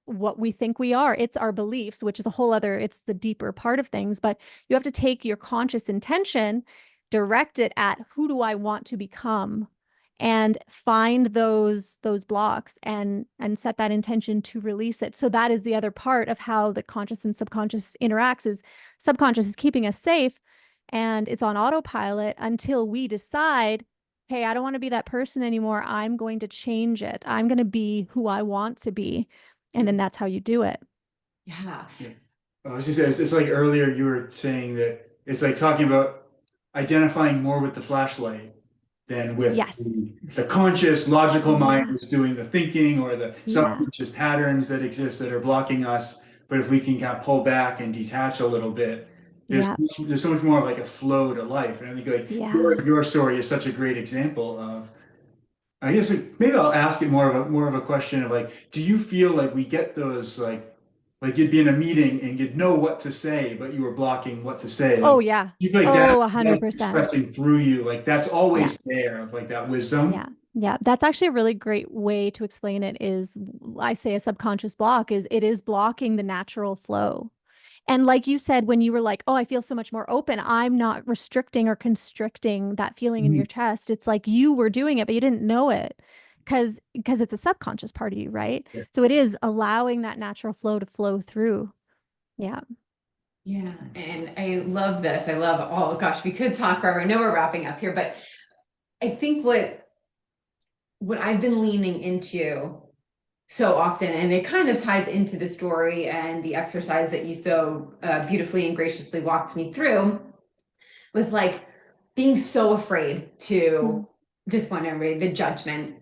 what we think we are. It's our beliefs, which is it's the deeper part of things, but you have to take your conscious intention, direct it at who do I want to become, and find those blocks and set that intention to release it. So that is the other part of how the conscious and subconscious interacts. Is subconscious is keeping us safe and it's on autopilot until we decide, hey, I don't want to be that person anymore. I'm going to change it. I'm going to be who I want to be. And then that's how you do it. Yeah. I was just saying, it's like earlier you were saying that it's like talking about identifying more with the flashlight than with the conscious, logical mind is doing the thinking, or the subconscious patterns that exist that are blocking us. But if we can kind of pull back and detach a little bit, there's so much more of like a flow to life. And I think like your story is such a great example of, I guess maybe I'll ask it more of a question of like, do you feel like we get those like you'd be in a meeting and you'd know what to say, but you were blocking what to say? Like, you feel like that 100%. expressing through you, like that's always there of like that wisdom. Yeah, that's actually a really great way to explain it. Is I say a subconscious block is it is blocking the natural flow. And like you said, when you were like, oh, I feel so much more open, I'm not restricting or constricting that feeling in your chest. It's like you were doing it, but you didn't know it because it's a subconscious part of you, right? Yeah. So it is allowing that natural flow to flow through. Yeah. Yeah. And I love this. I love, oh gosh, we could talk forever. I know we're wrapping up here, but I think what I've been leaning into so often, and it kind of ties into the story and the exercise that you so beautifully and graciously walked me through, with like being so afraid to disappoint everybody, the judgment.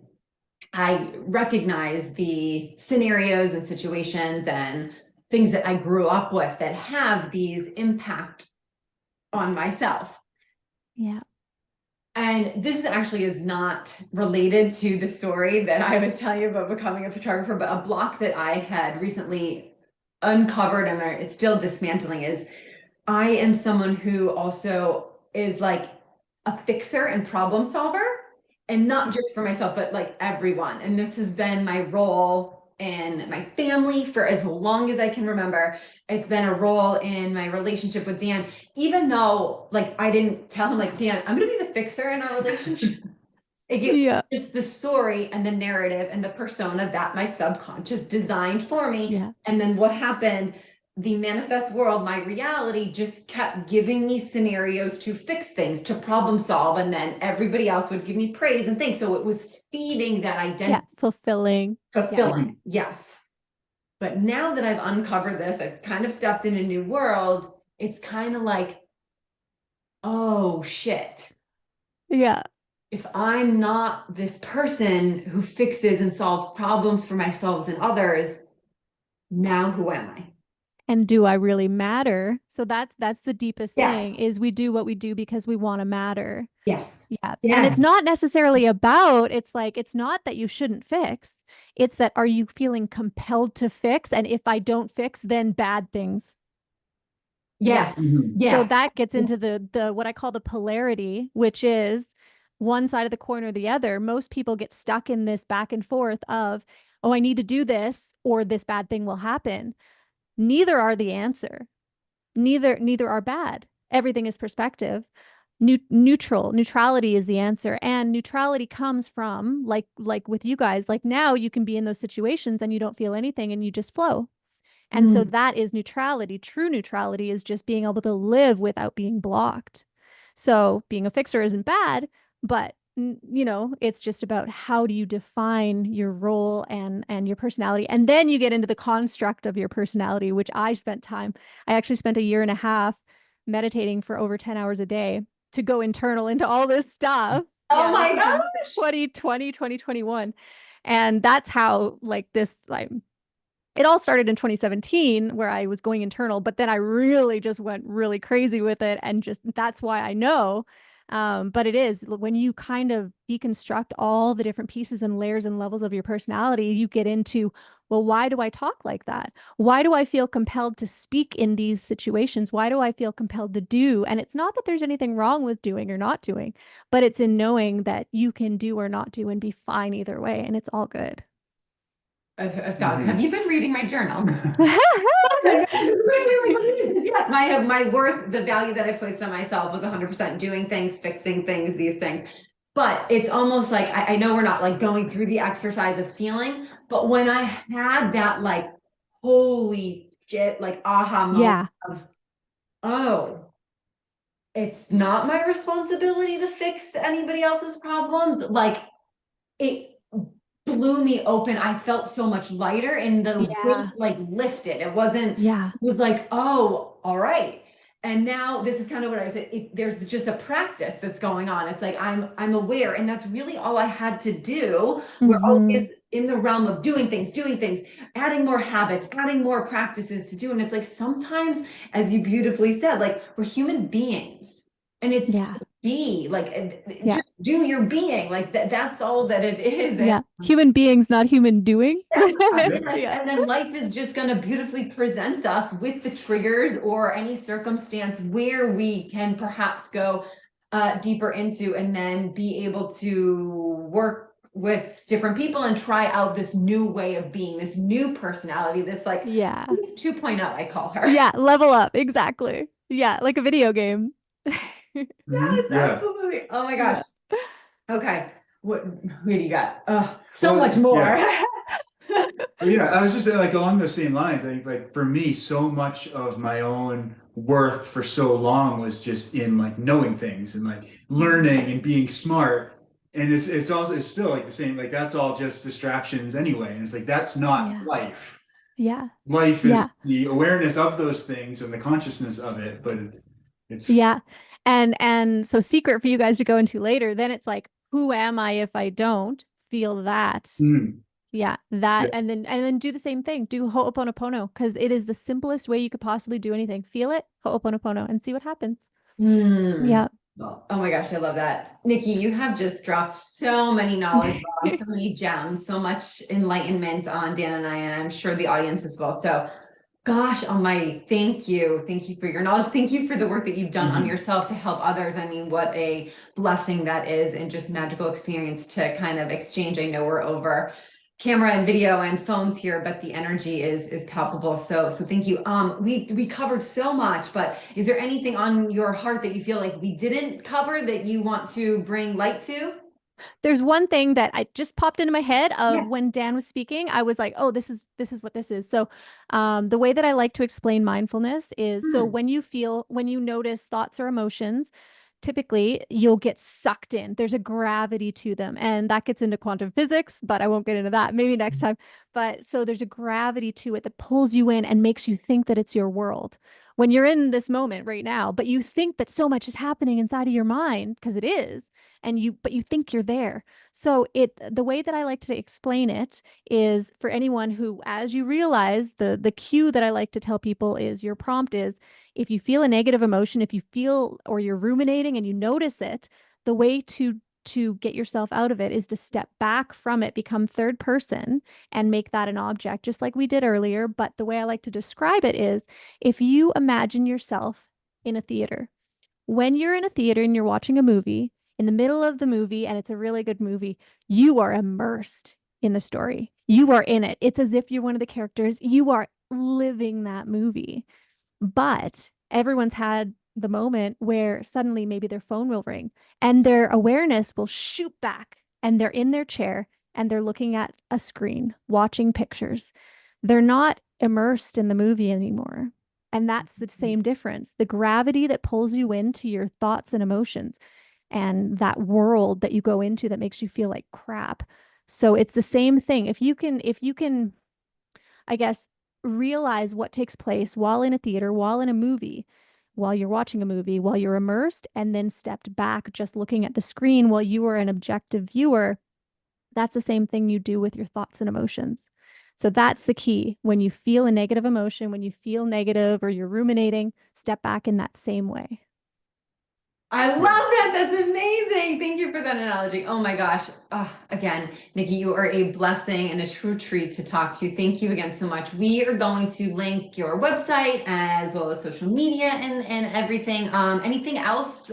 I recognize the scenarios and situations and things that I grew up with that have these impact on myself. Yeah. And this actually is not related to the story that I was telling you about becoming a photographer, but a block that I had recently uncovered and it's still dismantling is I am someone who also is like a fixer and problem solver, and not just for myself, but like everyone. And this has been my role in my family for as long as I can remember. It's been a role in my relationship with Dan, even though like I didn't tell him like, Dan, I'm gonna be the fixer in our relationship. It gives Yeah. just the story and the narrative and the persona that my subconscious designed for me. Yeah. And then what happened, the manifest world, my reality just kept giving me scenarios to fix things, to problem solve. And then everybody else would give me praise and things. So it was feeding that identity. Yeah. Fulfilling. Fulfilling. Yes. But now that I've uncovered this, I've kind of stepped in a new world. It's kind of like, oh shit. Yeah. If I'm not this person who fixes and solves problems for myself and others, now who am I? And do I really matter? So that's the deepest thing, Yes. is we do what we do because we want to matter. Yes. Yeah. Yeah. And it's not necessarily about, it's like, it's not that you shouldn't fix. It's that, are you feeling compelled to fix? And if I don't fix, then bad things. Yes. Yes. So that gets into the what I call the polarity, which is one side of the coin or the other. Most people get stuck in this back and forth of, oh, I need to do this or this bad thing will happen. Neither are the answer. Neither are bad. Everything is perspective. Neutrality is the answer. And neutrality comes from, like with you guys, like now you can be in those situations and you don't feel anything and you just flow. And so that is neutrality. True neutrality is just being able to live without being blocked. So being a fixer isn't bad, but it's just about how do you define your role and your personality. And then you get into the construct of your personality, which I actually spent a year and a half meditating for over 10 hours a day to go internal into all this stuff. Oh my gosh. 2020, 2021. And that's how it all started in 2017 where I was going internal, but then I really just went really crazy with it. And just, that's why I know. But it is when you kind of deconstruct all the different pieces and layers and levels of your personality, you get into, well, why do I talk like that? Why do I feel compelled to speak in these situations? Why do I feel compelled to do? And it's not that there's anything wrong with doing or not doing, but it's in knowing that you can do or not do and be fine either way. And it's all good. Have you been reading my journal? Yes, my worth, the value that I placed on myself was 100% doing things, fixing things, these things. But it's almost like, I know we're not like going through the exercise of feeling, but when I had that like, holy shit, like aha moment of, oh, it's not my responsibility to fix anybody else's problems. Like it blew me open. I felt so much lighter and the weight like lifted. It was like, oh, all right. And now this is kind of what I said. There's just a practice that's going on. It's like, I'm aware. And that's really all I had to do. We're always in the realm of doing things, adding more habits, adding more practices to do. And it's like, sometimes, as you beautifully said, like we're human beings and it's be like, just do your being like that's all that it is. Human beings, not human doing. And then life is just going to beautifully present us with the triggers or any circumstance where we can perhaps go deeper into and then be able to work with different people and try out this new way of being, this new personality, this like 2.0, I call her. Level up. Exactly. Like a video game. Yes, absolutely. Oh my gosh. Okay. What do you got? Oh, so much more. I was just like along those same lines. I think like for me, so much of my own worth for so long was just in like knowing things and like learning and being smart. And it's still like the same, like that's all just distractions anyway. And it's like, that's not life. Life is the awareness of those things and the consciousness of it, but it's and so secret for you guys to go into later, then it's like, who am I if I don't feel that? And then do the same thing. Do Ho'oponopono, because it is the simplest way you could possibly do anything. Feel it, Ho'oponopono, and see what happens. Oh my gosh, I love that. Nikki, you have just dropped so many knowledge bombs, so many gems, so much enlightenment on Dan and I, and I'm sure the audience as well. So gosh almighty, thank you. Thank you for your knowledge. Thank you for the work that you've done on yourself to help others. I mean, what a blessing that is, and just magical experience to kind of exchange. I know we're over camera and video and phones here, but the energy is palpable. So thank you. We covered so much, but is there anything on your heart that you feel like we didn't cover that you want to bring light to? There's one thing that I just popped into my head of Yeah. when Dan was speaking. I was like, oh, this is what this is. So, the way that I like to explain mindfulness is so Hmm. when you notice thoughts or emotions, typically you'll get sucked in. There's a gravity to them, and that gets into quantum physics, but I won't get into that maybe next time. But so there's a gravity to it that pulls you in and makes you think that it's your world when you're in this moment right now, but you think that so much is happening inside of your mind because it is, but you think you're there. So the way that I like to explain it is for anyone who, as you realize, the cue that I like to tell people is your prompt is if you feel a negative emotion, if you feel or you're ruminating and you notice it, the way to get yourself out of it is to step back from it, become third person, and make that an object, just like we did earlier. But the way I like to describe it is if you imagine yourself in a theater, when you're in a theater and you're watching a movie, in the middle of the movie, and it's a really good movie, you are immersed in the story. You are in it. It's as if you're one of the characters. You are living that movie. But everyone's had the moment where suddenly maybe their phone will ring and their awareness will shoot back and they're in their chair and they're looking at a screen, watching pictures. They're not immersed in the movie anymore. And that's the same difference. The gravity that pulls you into your thoughts and emotions and that world that you go into that makes you feel like crap. So it's the same thing. If you can, I guess, realize what takes place while in a theater, while in a movie, while you're watching a movie, while you're immersed, and then stepped back just looking at the screen while you are an objective viewer, that's the same thing you do with your thoughts and emotions. So that's the key. When you feel a negative emotion, when you feel negative or you're ruminating, step back in that same way. I love that. That's amazing. Thank you for that analogy. Oh my gosh. Again, Nikki, you are a blessing and a true treat to talk to. Thank you again so much. We are going to link your website as well as social media and everything. Anything else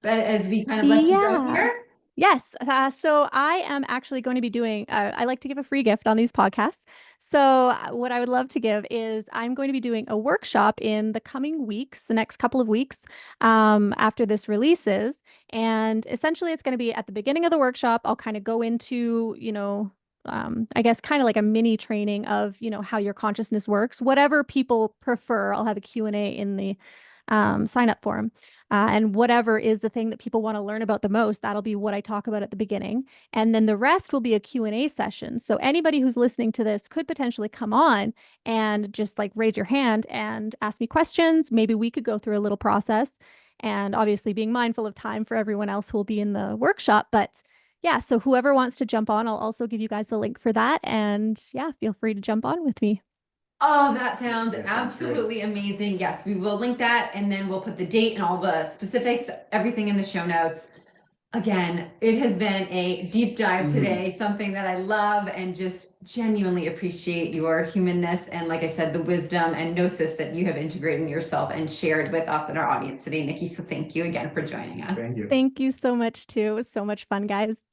as we kind of let you go Yeah. here? Yes. So I am actually going to be doing, I like to give a free gift on these podcasts. So what I would love to give is I'm going to be doing a workshop in the coming weeks, the next couple of weeks, after this releases. And essentially it's going to be at the beginning of the workshop. I'll kind of go into, I guess kind of like a mini training of, how your consciousness works, whatever people prefer. I'll have a Q&A in the sign up form. And whatever is the thing that people want to learn about the most, that'll be what I talk about at the beginning. And then the rest will be a Q&A session. So anybody who's listening to this could potentially come on and just like raise your hand and ask me questions. Maybe we could go through a little process, and obviously being mindful of time for everyone else who will be in the workshop. But yeah, so whoever wants to jump on, I'll also give you guys the link for that. And yeah, feel free to jump on with me. Oh, that sounds That sounds absolutely amazing. Yes, we will link that and then we'll put the date and all the specifics, everything in the show notes. Again, it has been a deep dive today, something that I love and just genuinely appreciate your humanness and, like I said, the wisdom and gnosis that you have integrated in yourself and shared with us and our audience today, Nikki. So thank you again for joining us. Thank you. Thank you so much too. It was so much fun, guys.